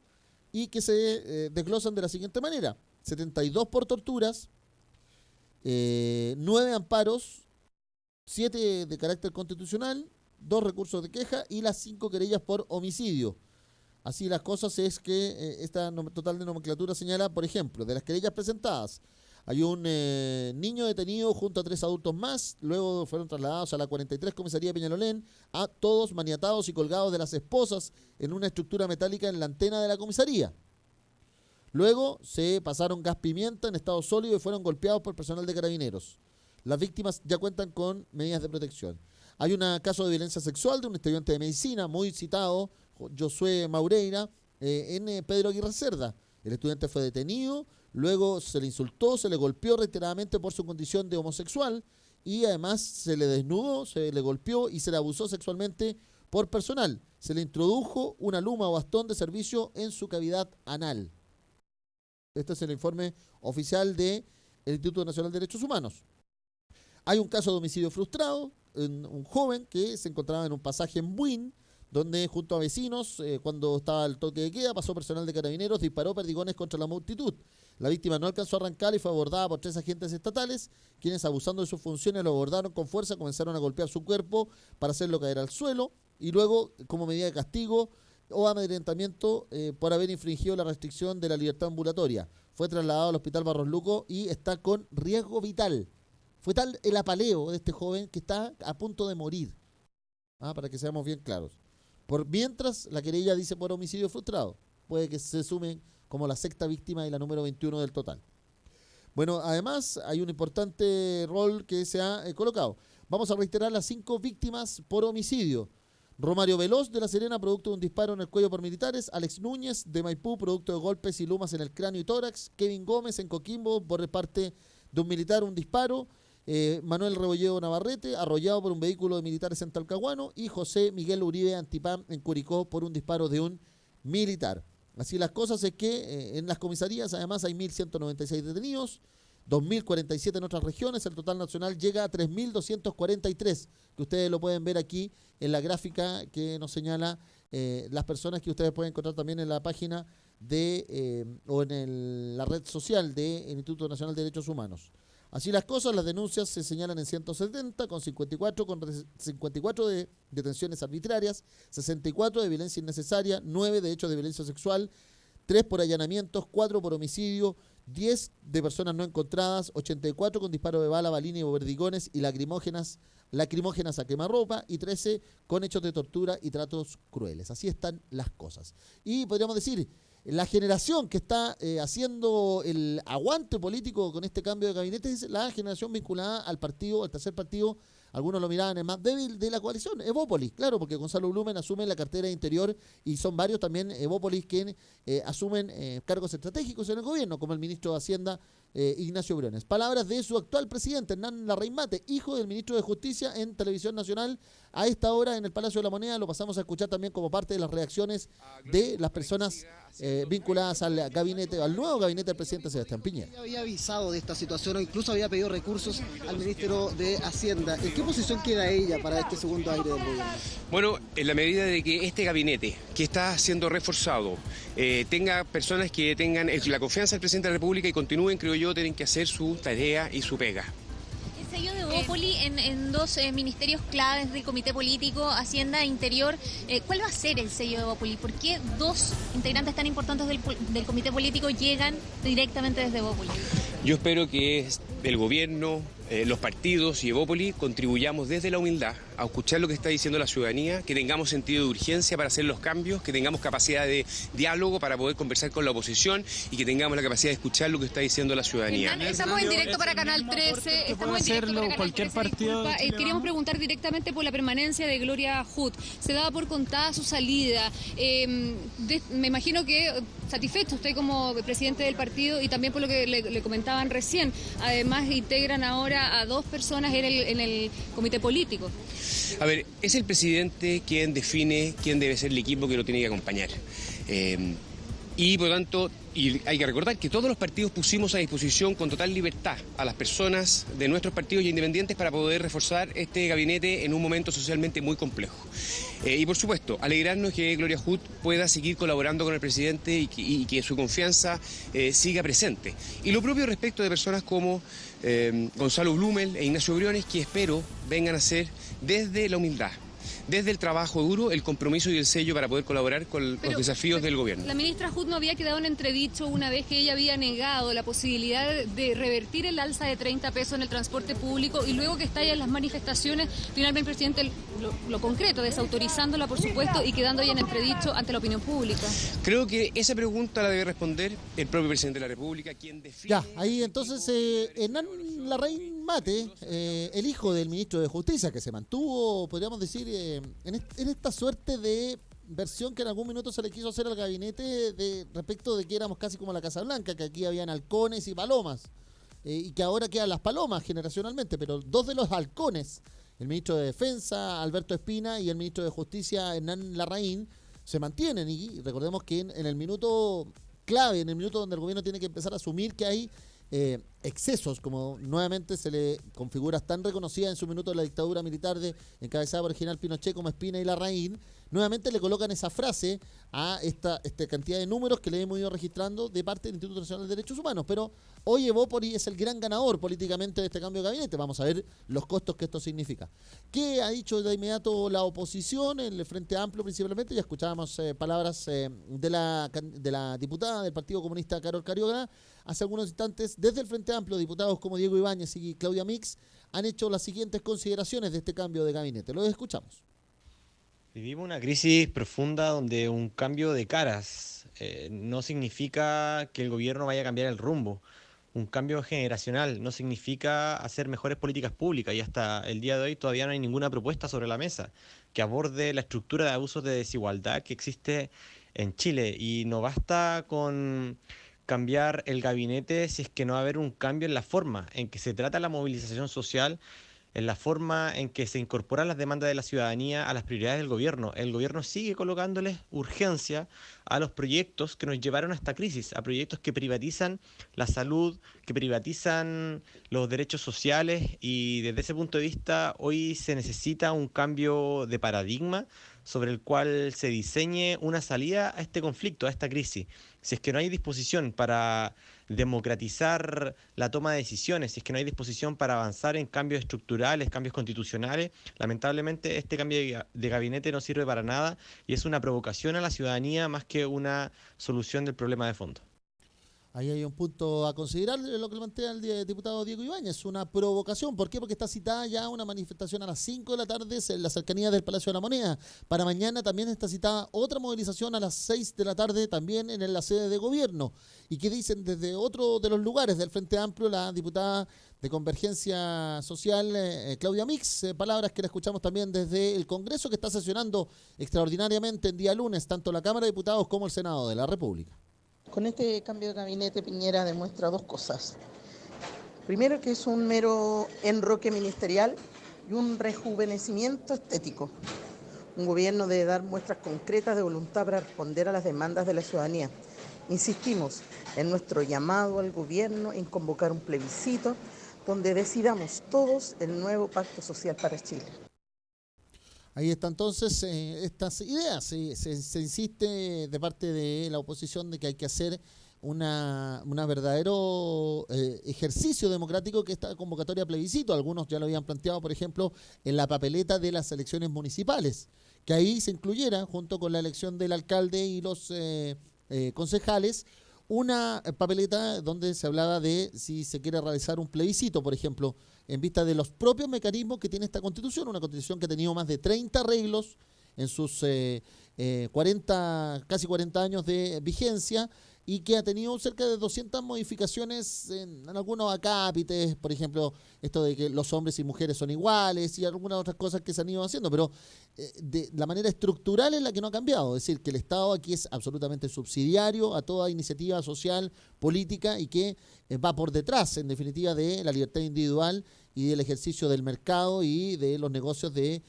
y que se desglosan de la siguiente manera: 72 por torturas, 9 amparos, 7 de carácter constitucional, 2 recursos de queja y las 5 querellas por homicidio. Así las cosas es que esta total de nomenclatura señala, por ejemplo, de las querellas presentadas, Hay un niño detenido junto a 3 adultos más. Luego fueron trasladados a la 43 Comisaría de Peñalolén, a todos maniatados y colgados de las esposas en una estructura metálica en la antena de la comisaría. Luego se pasaron gas pimienta en estado sólido y fueron golpeados por personal de carabineros. Las víctimas ya cuentan con medidas de protección. Hay un caso de violencia sexual de un estudiante de medicina muy citado, Josué Maureira, en Pedro Aguirre Cerda. El estudiante fue detenido, luego se le insultó, se le golpeó reiteradamente por su condición de homosexual y además se le desnudó, se le golpeó y se le abusó sexualmente por personal. Se le introdujo una luma o bastón de servicio en su cavidad anal. Este es el informe oficial del Instituto Nacional de Derechos Humanos. Hay un caso de homicidio frustrado, un joven que se encontraba en un pasaje en Buin, donde junto a vecinos, cuando estaba el toque de queda, pasó personal de carabineros, disparó perdigones contra la multitud. La víctima no alcanzó a arrancar y fue abordada por 3 agentes estatales, quienes abusando de sus funciones lo abordaron con fuerza, comenzaron a golpear su cuerpo para hacerlo caer al suelo y luego, como medida de castigo o amedrentamiento por haber infringido la restricción de la libertad ambulatoria. Fue trasladado al Hospital Barros Luco y está con riesgo vital. Fue tal el apaleo de este joven que está a punto de morir. Para que seamos bien claros. Por mientras, la querella dice por homicidio frustrado. Puede que se sumen como la 6ª víctima y la número 21 del total. Bueno, además hay un importante rol que se ha colocado. Vamos a reiterar las 5 víctimas por homicidio. Romario Veloz de La Serena, producto de un disparo en el cuello por militares. Alex Núñez de Maipú, producto de golpes y lumas en el cráneo y tórax. Kevin Gómez en Coquimbo, por parte de un militar, un disparo. Manuel Rebolledo Navarrete, arrollado por un vehículo de militares en Talcahuano, y José Miguel Uribe Antipán en Curicó por un disparo de un militar. Así las cosas es que en las comisarías además hay 1.196 detenidos, 2.047 en otras regiones, el total nacional llega a 3.243, que ustedes lo pueden ver aquí en la gráfica que nos señala las personas que ustedes pueden encontrar también en la página o en la red social del Instituto Nacional de Derechos Humanos. Así las cosas, las denuncias se señalan en 170, con 54 de detenciones arbitrarias, 64 de violencia innecesaria, 9 de hechos de violencia sexual, 3 por allanamientos, 4 por homicidio, 10 de personas no encontradas, 84 con disparo de bala, balina y perdigones y lacrimógenas a quemarropa, y 13 con hechos de tortura y tratos crueles. Así están las cosas. Y podríamos decir, la generación que está haciendo el aguante político con este cambio de gabinete es la generación vinculada al partido, al tercer partido, algunos lo miraban el más débil de la coalición, Evópolis, claro, porque Gonzalo Blumen asume la cartera de Interior y son varios también Evópolis que asumen cargos estratégicos en el gobierno, como el ministro de Hacienda, Ignacio Briones. Palabras de su actual presidente, Hernán Larraín-Mate, hijo del ministro de Justicia, en Televisión Nacional. A esta hora en el Palacio de la Moneda lo pasamos a escuchar también como parte de las reacciones de las personas vinculadas al gabinete, al nuevo gabinete del presidente Sebastián Piñera. Había avisado de esta situación o incluso había pedido recursos al ministro de Hacienda. ¿En qué posición queda ella para este segundo aire del gobierno? Bueno, en la medida de que este gabinete, que está siendo reforzado, tenga personas que tengan la confianza del presidente de la República y continúen, creo yo, tienen que hacer su tarea y su pega. El sello de Evópolis en 2 ministerios claves del Comité Político, Hacienda e Interior. ¿Cuál va a ser el sello de Evópolis? ¿Por qué 2 integrantes tan importantes del Comité Político llegan directamente desde Evópolis? Yo espero que el gobierno, los partidos y Evópolis contribuyamos desde la humildad a escuchar lo que está diciendo la ciudadanía, que tengamos sentido de urgencia para hacer los cambios, que tengamos capacidad de diálogo para poder conversar con la oposición y que tengamos la capacidad de escuchar lo que está diciendo la ciudadanía. Estamos en directo para Canal 13. Estamos en directo para Canal 13. Queríamos preguntar directamente por la permanencia de Gloria Hood. Se daba por contada su salida. Me imagino que satisfecho usted como presidente del partido y también por lo que le comentaban recién. Además, integran ahora a 2 personas en el comité político. A ver, es el presidente quien define quién debe ser el equipo que lo tiene que acompañar. Y por lo tanto, hay que recordar que todos los partidos pusimos a disposición con total libertad a las personas de nuestros partidos y independientes para poder reforzar este gabinete en un momento socialmente muy complejo. Y por supuesto, alegrarnos que Gloria Hood pueda seguir colaborando con el presidente y que su confianza siga presente. Y lo propio respecto de personas como Gonzalo Blumel e Ignacio Briones, que espero vengan a ser desde la humildad, desde el trabajo duro, el compromiso y el sello para poder colaborar con los desafíos del gobierno. La ministra Hood no había quedado en entredicho una vez que ella había negado la posibilidad de revertir el alza de 30 pesos en el transporte público y luego que estallan las manifestaciones, finalmente el presidente lo concreto, desautorizándola por supuesto y quedando ella en entredicho ante la opinión pública. Creo que esa pregunta la debe responder el propio presidente de la República, quien define... Ya, ahí entonces Hernán Larraín Mate, el hijo del ministro de Justicia, que se mantuvo, podríamos decir, en esta suerte de versión que en algún minuto se le quiso hacer al gabinete respecto de que éramos casi como la Casa Blanca, que aquí habían halcones y palomas, y que ahora quedan las palomas generacionalmente, pero dos de los halcones, el ministro de Defensa, Alberto Espina, y el ministro de Justicia, Hernán Larraín, se mantienen, y recordemos que en el minuto clave, en el minuto donde el gobierno tiene que empezar a asumir que hay excesos, como nuevamente se le configura tan reconocida en su minuto de la dictadura militar encabezada por el general Pinochet como Espina y Larraín, nuevamente le colocan esa frase a esta cantidad de números que le hemos ido registrando de parte del Instituto Nacional de Derechos Humanos. Pero hoy Evópoli es el gran ganador políticamente de este cambio de gabinete. Vamos a ver los costos que esto significa. ¿Qué ha dicho de inmediato la oposición, el Frente Amplio principalmente? Ya escuchábamos palabras de la diputada del Partido Comunista, Carol Carioga. Hace algunos instantes, desde el Frente Amplio, diputados como Diego Ibáñez y Claudia Mix han hecho las siguientes consideraciones de este cambio de gabinete. Los escuchamos. Vivimos una crisis profunda donde un cambio de caras no significa que el gobierno vaya a cambiar el rumbo. Un cambio generacional no significa hacer mejores políticas públicas, y hasta el día de hoy todavía no hay ninguna propuesta sobre la mesa que aborde la estructura de abusos de desigualdad que existe en Chile. Y no basta con cambiar el gabinete si es que no va a haber un cambio en la forma en que se trata la movilización social, en la forma en que se incorporan las demandas de la ciudadanía a las prioridades del gobierno. El gobierno sigue colocándoles urgencia a los proyectos que nos llevaron a esta crisis, a proyectos que privatizan la salud, que privatizan los derechos sociales, y desde ese punto de vista hoy se necesita un cambio de paradigma sobre el cual se diseñe una salida a este conflicto, a esta crisis. Si es que no hay disposición para democratizar la toma de decisiones, si es que no hay disposición para avanzar en cambios estructurales, cambios constitucionales, lamentablemente este cambio de gabinete no sirve para nada y es una provocación a la ciudadanía más que una solución del problema de fondo. Ahí hay un punto a considerar, lo que plantea el diputado Diego Ibáñez, una provocación. ¿Por qué? Porque está citada ya una manifestación a las 5 de la tarde en la cercanía del Palacio de la Moneda. Para mañana también está citada otra movilización a las 6 de la tarde también en la sede de gobierno. ¿Y qué dicen desde otro de los lugares del Frente Amplio la diputada de Convergencia Social, Claudia Mix? Palabras que la escuchamos también desde el Congreso, que está sesionando extraordinariamente el día lunes, tanto la Cámara de Diputados como el Senado de la República. Con este cambio de gabinete, Piñera demuestra dos cosas. Primero, que es un mero enroque ministerial y un rejuvenecimiento estético. Un gobierno debe dar muestras concretas de voluntad para responder a las demandas de la ciudadanía. Insistimos en nuestro llamado al gobierno en convocar un plebiscito donde decidamos todos el nuevo pacto social para Chile. Ahí está entonces estas ideas. Se insiste de parte de la oposición de que hay que hacer una verdadero ejercicio democrático, que esta convocatoria a plebiscito. Algunos ya lo habían planteado, por ejemplo, en la papeleta de las elecciones municipales, que ahí se incluyera, junto con la elección del alcalde y los concejales, una papeleta donde se hablaba de si se quiere realizar un plebiscito, por ejemplo, en vista de los propios mecanismos que tiene esta Constitución, una Constitución que ha tenido más de 30 arreglos en sus casi 40 años de vigencia, y que ha tenido cerca de 200 modificaciones en algunos acápites, por ejemplo, esto de que los hombres y mujeres son iguales y algunas otras cosas que se han ido haciendo, pero de la manera estructural es la que no ha cambiado. Es decir, que el Estado aquí es absolutamente subsidiario a toda iniciativa social, política, y que va por detrás, en definitiva, de la libertad individual y del ejercicio del mercado y de los negocios de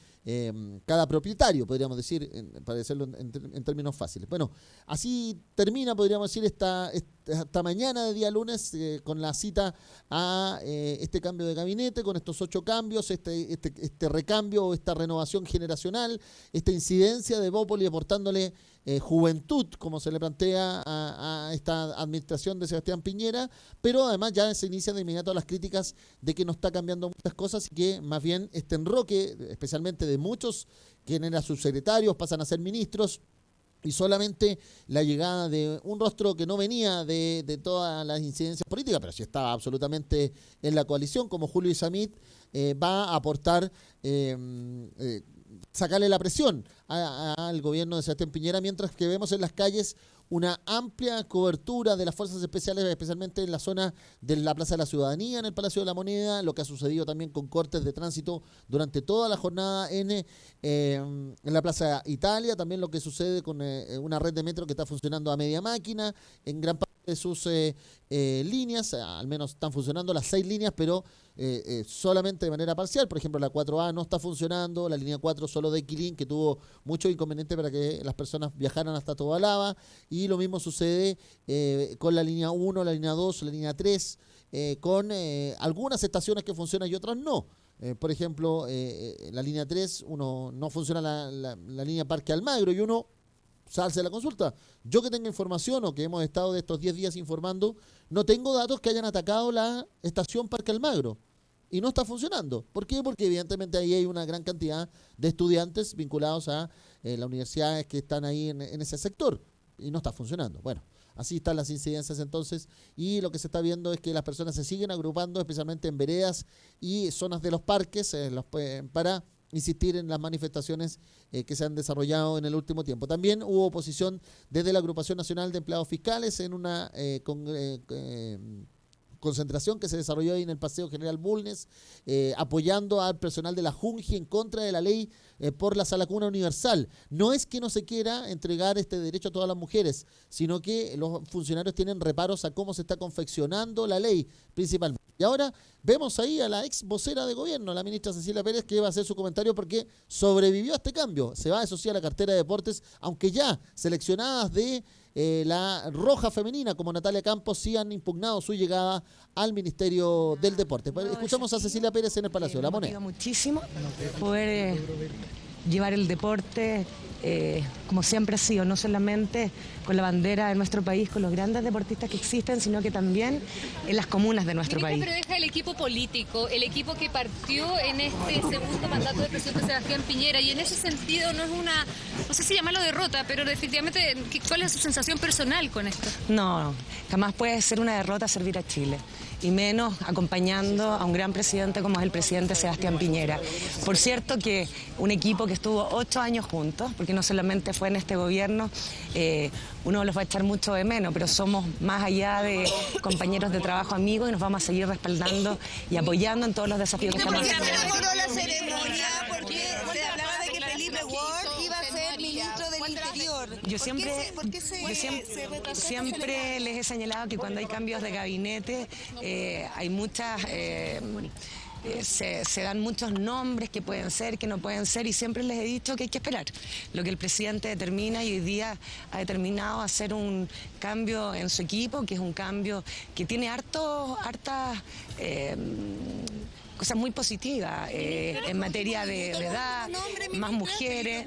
cada propietario, podríamos decir, para decirlo en términos fáciles. Bueno, así termina, podríamos decir, hasta mañana de día lunes con la cita a este cambio de gabinete, con estos 8 cambios, este recambio, esta renovación generacional, esta incidencia de Bópoli aportándole juventud, como se le plantea a esta administración de Sebastián Piñera, pero además ya se inician de inmediato las críticas de que no está cambiando muchas cosas y que más bien este enroque, especialmente de muchos que eran subsecretarios, pasan a ser ministros, y solamente la llegada de un rostro que no venía de todas las incidencias políticas, pero sí estaba absolutamente en la coalición, como Julio Isamit, va a aportar sacarle la presión al gobierno de Sebastián Piñera, mientras que vemos en las calles una amplia cobertura de las fuerzas especiales, especialmente en la zona de la Plaza de la Ciudadanía, en el Palacio de la Moneda, lo que ha sucedido también con cortes de tránsito durante toda la jornada en la Plaza Italia, también lo que sucede con una red de metro que está funcionando a media máquina, en gran parte de sus líneas, al menos están funcionando las 6 líneas, pero solamente de manera parcial. Por ejemplo, la 4A no está funcionando, la línea 4 solo de Quilín, que tuvo mucho inconveniente para que las personas viajaran hasta Tobalaba, y lo mismo sucede con la línea 1, la línea 2, la línea 3, con algunas estaciones que funcionan y otras no. Por ejemplo, la línea 3, no funciona la línea Parque Almagro, y uno salse a la consulta. Yo que tengo información, o que hemos estado de estos 10 días informando, no tengo datos que hayan atacado la estación Parque Almagro y no está funcionando. ¿Por qué? Porque evidentemente ahí hay una gran cantidad de estudiantes vinculados a las universidades que están ahí en ese sector y no está funcionando. Bueno, así están las incidencias entonces, y lo que se está viendo es que las personas se siguen agrupando, especialmente en veredas y zonas de los parques, para insistir en las manifestaciones que se han desarrollado en el último tiempo. También hubo oposición desde la Agrupación Nacional de Empleados Fiscales en una concentración que se desarrolló ahí en el Paseo General Bulnes, apoyando al personal de la Junji en contra de la ley por la Sala Cuna Universal. No es que no se quiera entregar este derecho a todas las mujeres, sino que los funcionarios tienen reparos a cómo se está confeccionando la ley, principalmente. Y ahora vemos ahí a la ex vocera de gobierno, la ministra Cecilia Pérez, que va a hacer su comentario porque sobrevivió a este cambio. Se va, eso sí, a la cartera de deportes, aunque ya seleccionadas de la roja femenina como Natalia Campos sí han impugnado su llegada al Ministerio del Deporte. Escuchamos a Cecilia Pérez en el Palacio de la Moneda. Muchísimo poder llevar el deporte como siempre ha sido, no solamente con la bandera de nuestro país, con los grandes deportistas que existen, sino que también en las comunas de nuestro país. Pero deja el equipo político, el equipo que partió en este segundo mandato del presidente Sebastián Piñera, y en ese sentido no es una, no sé si llamarlo derrota, pero definitivamente, ¿cuál es su sensación personal con esto? No, jamás puede ser una derrota servir a Chile, y menos acompañando a un gran presidente como es el presidente Sebastián Piñera. Por cierto que un equipo que estuvo 8 años juntos, porque no solamente fue en este gobierno, uno los va a echar mucho de menos, pero somos más allá de compañeros de trabajo, amigos, y nos vamos a seguir respaldando y apoyando en todos los desafíos que estamos haciendo. La ceremonia porque se hablaba de que Felipe Ward iba a ser ministro del Interior. Yo siempre les he señalado que cuando hay cambios de gabinete hay muchas... se dan muchos nombres que pueden ser, que no pueden ser, y siempre les he dicho que hay que esperar lo que el presidente determina, y hoy día ha determinado hacer un cambio en su equipo, que es un cambio que tiene hartas cosas muy positivas en materia de edad, más mujeres.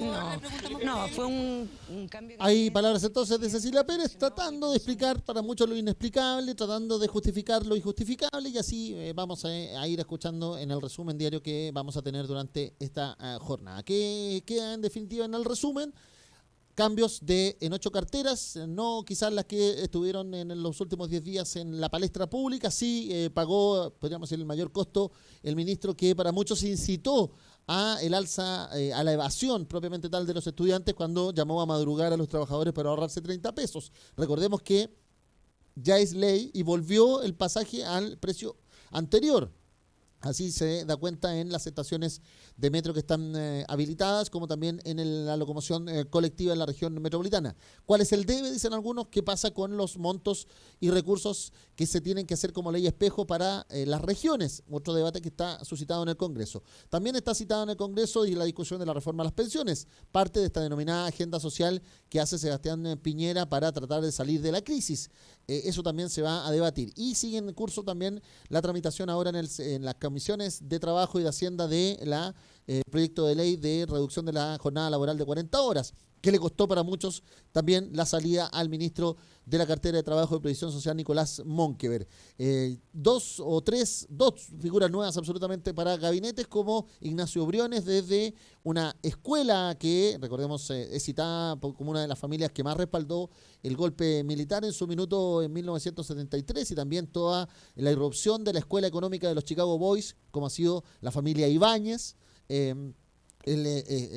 No, fue un cambio. Hay palabras entonces de Cecilia Pérez tratando de explicar para muchos lo inexplicable, tratando de justificar lo injustificable, y así vamos a ir escuchando en el resumen diario que vamos a tener durante esta jornada. ¿Qué queda en definitiva en el resumen? Cambios en 8 carteras, no quizás las que estuvieron en los últimos 10 días en la palestra pública. Sí pagó, podríamos decir, el mayor costo el ministro que para muchos incitó a el alza, a la evasión propiamente tal de los estudiantes, cuando llamó a madrugar a los trabajadores para ahorrarse 30 pesos. Recordemos que ya es ley y volvió el pasaje al precio anterior. Así se da cuenta en las estaciones de metro que están habilitadas, como también en la locomoción colectiva en la región metropolitana. ¿Cuál es el debe? Dicen algunos. ¿Qué pasa con los montos y recursos que se tienen que hacer como ley espejo para las regiones? Otro debate que está suscitado en el Congreso. También está citado en el Congreso y la discusión de la reforma a las pensiones, parte de esta denominada agenda social que hace Sebastián Piñera para tratar de salir de la crisis. Eso también se va a debatir. Y sigue en curso también la tramitación ahora en las comisiones de trabajo y de Hacienda de la proyecto de ley de reducción de la jornada laboral de 40 horas, que le costó para muchos también la salida al ministro de la cartera de Trabajo y Previsión Social, Nicolás Monkever. Dos figuras nuevas absolutamente para gabinetes, como Ignacio Briones, desde una escuela que, recordemos, es citada como una de las familias que más respaldó el golpe militar en su minuto en 1973, y también toda la irrupción de la Escuela Económica de los Chicago Boys, como ha sido la familia Ibáñez, el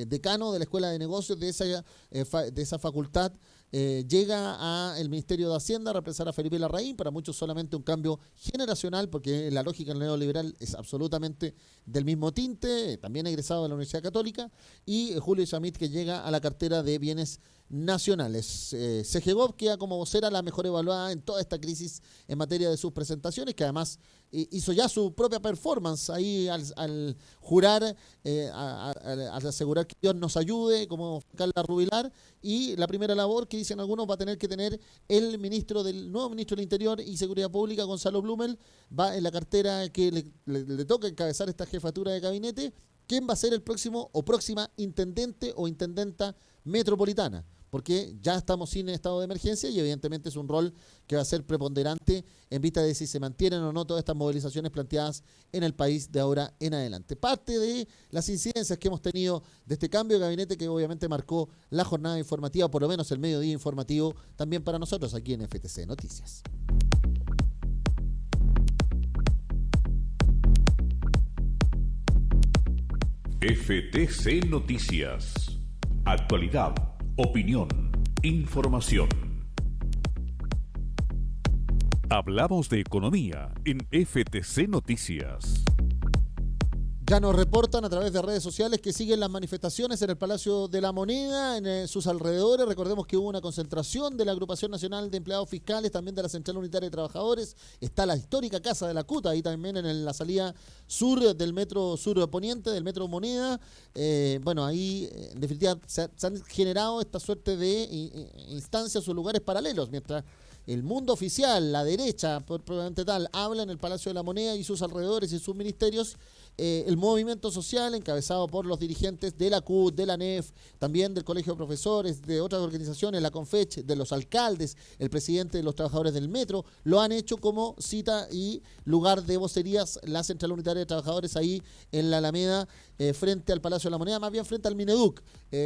decano de la Escuela de Negocios de esa facultad. Llega al Ministerio de Hacienda a reemplazar a Felipe Larraín, para muchos solamente un cambio generacional, porque la lógica del neoliberal es absolutamente del mismo tinte, también egresado de la Universidad Católica, y Julio Chamit, que llega a la cartera de Bienes Nacionales. Segegov queda como vocera, la mejor evaluada en toda esta crisis en materia de sus presentaciones, que además hizo ya su propia performance ahí al jurar, al asegurar que Dios nos ayude, como Carla Rubilar, y la primera labor que dicen algunos va a tener que tener el nuevo ministro del Interior y Seguridad Pública, Gonzalo Blumel, va en la cartera que le toca encabezar esta jefatura de gabinete. ¿Quién va a ser el próximo o próxima intendente o intendenta metropolitana? Porque ya estamos sin estado de emergencia y evidentemente es un rol que va a ser preponderante en vista de si se mantienen o no todas estas movilizaciones planteadas en el país de ahora en adelante. Parte de las incidencias que hemos tenido de este cambio de gabinete, que obviamente marcó la jornada informativa, o por lo menos el mediodía informativo, también para nosotros aquí en FTC Noticias. FTC Noticias. Actualidad, opinión, información. Hablamos de economía en FTC Noticias. Ya nos reportan a través de redes sociales que siguen las manifestaciones en el Palacio de la Moneda, en sus alrededores. Recordemos que hubo una concentración de la Agrupación Nacional de Empleados Fiscales, también de la Central Unitaria de Trabajadores. Está la histórica Casa de la CUTA, ahí también en la salida sur del metro sur poniente, del metro Moneda. Ahí en definitiva se han generado esta suerte de instancias o lugares paralelos, mientras el mundo oficial, la derecha, probablemente tal, habla en el Palacio de la Moneda y sus alrededores y sus ministerios. El movimiento social, encabezado por los dirigentes de la CUT, de la NEF, también del Colegio de Profesores, de otras organizaciones, la CONFECH, de los alcaldes, el presidente de los trabajadores del metro, lo han hecho como cita y lugar de vocerías la Central Unitaria de Trabajadores ahí en la Alameda, frente al Palacio de la Moneda, más bien frente al Mineduc,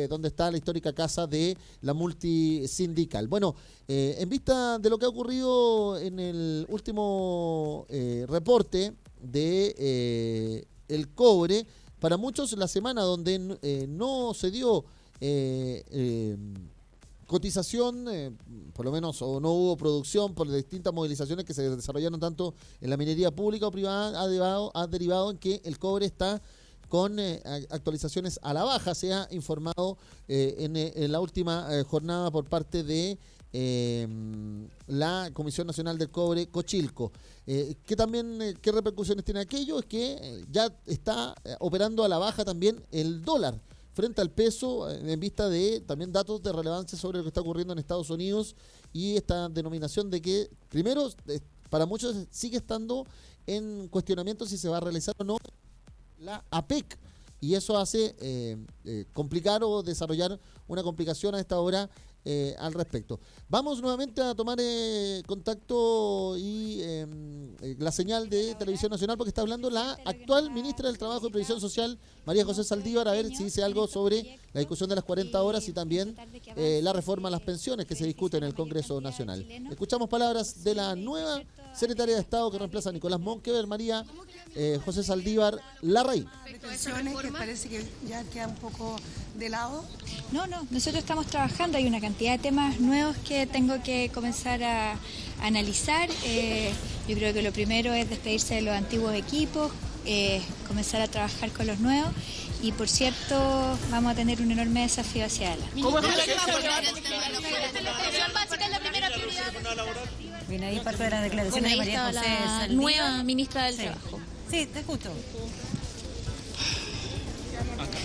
donde está la histórica casa de la multisindical. Bueno, en vista de lo que ha ocurrido en el último reporte de el cobre, para muchos la semana donde no se dio cotización, por lo menos, o no hubo producción por distintas movilizaciones que se desarrollaron tanto en la minería pública o privada, ha derivado en que el cobre está con actualizaciones a la baja. Se ha informado en la última jornada por parte de la Comisión Nacional del Cobre, Cochilco. ¿Qué repercusiones tiene aquello? Es que ya está operando a la baja también el dólar frente al peso, en vista de también datos de relevancia sobre lo que está ocurriendo en Estados Unidos, y esta denominación de que, primero, para muchos sigue estando en cuestionamiento si se va a realizar o no la APEC, y eso hace complicar o desarrollar una complicación a esta hora al respecto. Vamos nuevamente a tomar contacto y la señal de Televisión Nacional, porque está hablando la actual ministra del Trabajo y Previsión Social, María José Saldívar, a ver si dice algo sobre la discusión de las 40 horas y también la reforma a las pensiones que se discute en el Congreso Nacional. Escuchamos palabras de la nueva secretaria de Estado que reemplaza a Nicolás Monkever, María José Saldívar Larraín. ¿Pensiones que parece que ya queda un poco de lado? No, nosotros estamos trabajando, hay una cantidad de temas nuevos que tengo que comenzar a analizar. Yo creo que lo primero es despedirse de los antiguos equipos, comenzar a trabajar con los nuevos. Y por cierto, vamos a tener un enorme desafío hacia adelante. ¿Cómo es la básica es la primera prioridad? Viene ahí parte de las declaraciones de María José la nueva ministra del Trabajo. Sí, te escucho.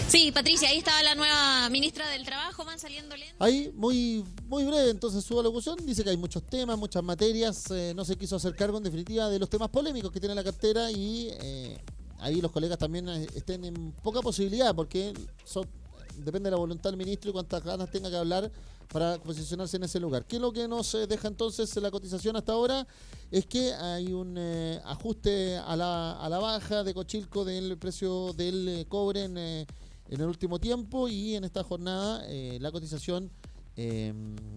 Sí, Patricia, ahí estaba la nueva ministra del Trabajo, van saliendo lentos. Ahí, muy breve entonces su alocución, dice que hay muchos temas, muchas materias, no se quiso hacer cargo en definitiva de los temas polémicos que tiene la cartera y ahí los colegas también estén en poca posibilidad porque depende de la voluntad del ministro y cuántas ganas tenga que hablar para posicionarse en ese lugar. ¿Qué es lo que nos deja entonces la cotización hasta ahora? Es que hay un ajuste a la baja de Cochilco del precio del cobre en el último tiempo y en esta jornada la cotización,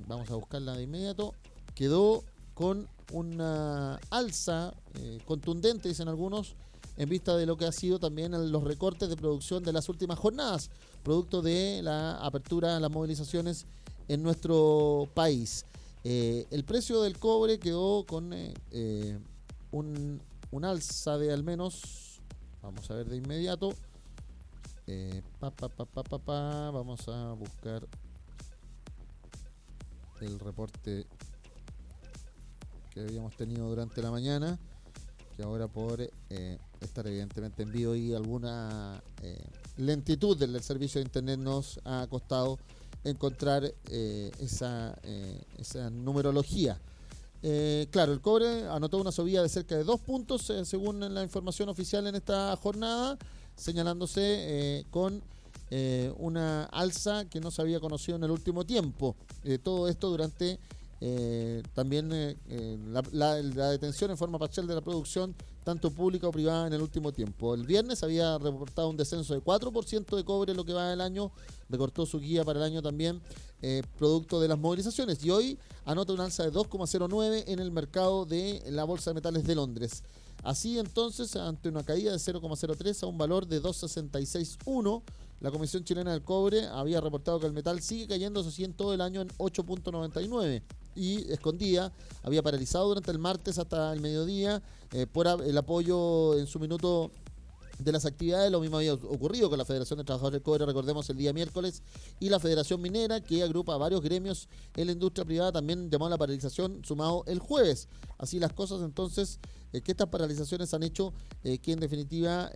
vamos a buscarla de inmediato, quedó con una alza contundente, dicen algunos, en vista de lo que ha sido también los recortes de producción de las últimas jornadas, producto de la apertura, las movilizaciones en nuestro país. El precio del cobre quedó con un alza de al menos, vamos a ver de inmediato, vamos a buscar el reporte que habíamos tenido durante la mañana, que ahora por estar evidentemente en vivo y alguna lentitud del servicio de internet nos ha costado encontrar esa numerología. Claro, el cobre anotó una subida de cerca de 2 puntos según la información oficial en esta jornada, señalándose con una alza que no se había conocido en el último tiempo. Todo esto durante también la detención en forma parcial de la producción, tanto pública o privada, en el último tiempo. El viernes había reportado un descenso de 4% de cobre en lo que va del año, recortó su guía para el año también, producto de las movilizaciones, y hoy anota un alza de 2,09 en el mercado de la Bolsa de Metales de Londres. Así entonces, ante una caída de 0,03 a un valor de 2,66,1, la Comisión Chilena del Cobre había reportado que el metal sigue cayendo, eso sí, en todo el año en 8,99 y escondida, había paralizado durante el martes hasta el mediodía por el apoyo en su minuto de las actividades. Lo mismo había ocurrido con la Federación de Trabajadores del Cobre, recordemos, el día miércoles, y la Federación Minera, que agrupa a varios gremios en la industria privada, también llamó a la paralización sumado el jueves. Así las cosas, entonces, que estas paralizaciones han hecho que en definitiva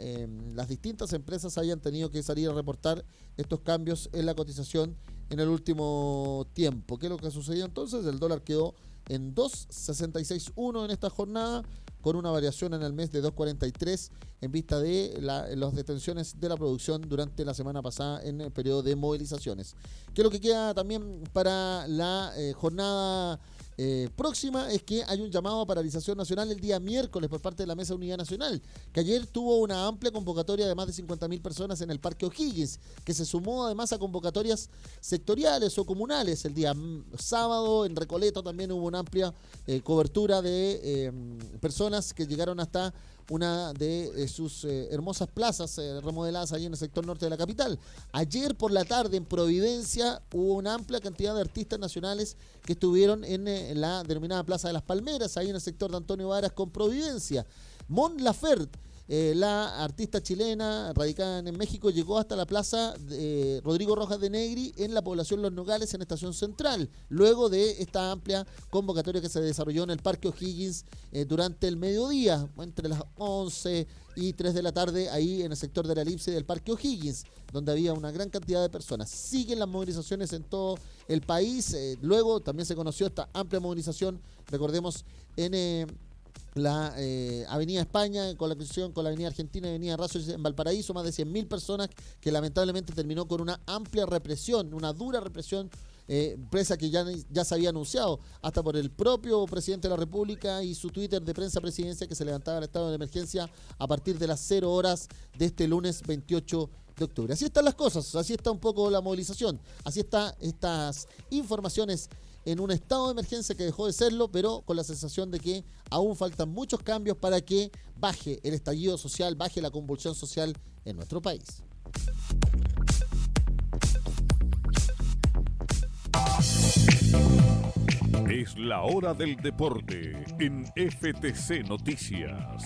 las distintas empresas hayan tenido que salir a reportar estos cambios en la cotización en el último tiempo. ¿Qué es lo que ha sucedido entonces? El dólar quedó en 2,66,1 en esta jornada, con una variación en el mes de 2,43 en vista de las detenciones de la producción durante la semana pasada en el periodo de movilizaciones. ¿Qué es lo que queda también para la jornada próxima? Es que hay un llamado a paralización nacional el día miércoles por parte de la Mesa de Unidad Nacional, que ayer tuvo una amplia convocatoria de más de 50.000 personas en el Parque O'Higgins, que se sumó además a convocatorias sectoriales o comunales. El día sábado en Recoleta también hubo una amplia cobertura de personas que llegaron hasta una de sus hermosas plazas remodeladas allí en el sector norte de la capital. Ayer por la tarde en Providencia hubo una amplia cantidad de artistas nacionales que estuvieron en la denominada Plaza de las Palmeras, ahí en el sector de Antonio Varas con Providencia. Mon Laferte, la artista chilena radicada en México, llegó hasta la plaza de Rodrigo Rojas de Negri en la población Los Nogales, en Estación Central, luego de esta amplia convocatoria que se desarrolló en el Parque O'Higgins durante el mediodía, entre las 11 y 3 de la tarde, ahí en el sector de la elipse del Parque O'Higgins, donde había una gran cantidad de personas. Siguen las movilizaciones en todo el país. Luego también se conoció esta amplia movilización, recordemos, en la Avenida España, con la conexión con la Avenida Argentina y Avenida Razo en Valparaíso, más de 100.000 personas, que lamentablemente terminó con una amplia represión, una dura represión, presa que ya se había anunciado hasta por el propio presidente de la República y su Twitter de prensa presidencia, que se levantaba el estado de emergencia a partir de las 0 horas de este lunes 28 de octubre. Así están las cosas, así está un poco la movilización, así están estas informaciones en un estado de emergencia que dejó de serlo, pero con la sensación de que aún faltan muchos cambios para que baje el estallido social, baje la convulsión social en nuestro país. Es la hora del deporte en FTC Noticias.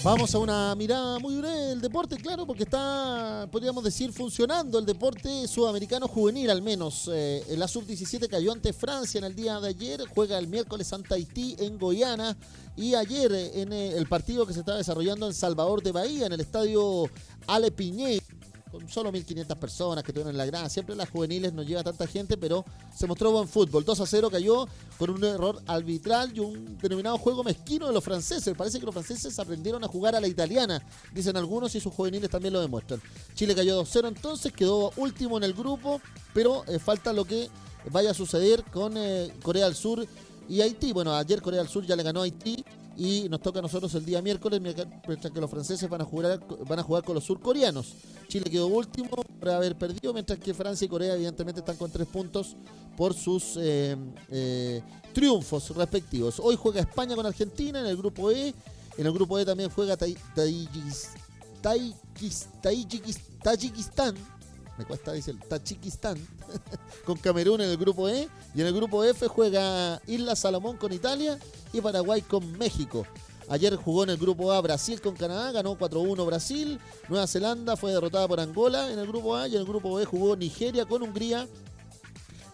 Vamos a una mirada muy breve del deporte, claro, porque está, podríamos decir, funcionando el deporte sudamericano juvenil, al menos. La Sub-17 cayó ante Francia en el día de ayer, juega el miércoles ante Haití en Guyana, y ayer en el partido que se está desarrollando en Salvador de Bahía, en el estadio Ale Piñey, con solo 1.500 personas que tuvieron la grada. Siempre las juveniles no llega tanta gente, pero se mostró buen fútbol. 2-0 cayó con un error arbitral y un denominado juego mezquino de los franceses. Parece que los franceses aprendieron a jugar a la italiana, dicen algunos, y sus juveniles también lo demuestran. Chile cayó 2-0 entonces, quedó último en el grupo, pero falta lo que vaya a suceder con Corea del Sur y Haití. Bueno, ayer Corea del Sur ya le ganó a Haití y nos toca a nosotros el día miércoles, mientras que los franceses van a jugar con los surcoreanos. Chile quedó último por haber perdido, mientras que Francia y Corea evidentemente están con 3 puntos por sus triunfos respectivos. Hoy juega España con Argentina en el grupo E. En el grupo E también juega Tayikistán. Me cuesta decir Tayikistán con Camerún en el grupo E, y en el grupo F juega Isla Salomón con Italia y Paraguay con México. Ayer jugó en el grupo A Brasil con Canadá, ganó 4-1 Brasil. Nueva Zelanda fue derrotada por Angola en el grupo A, y en el grupo B jugó Nigeria con Hungría.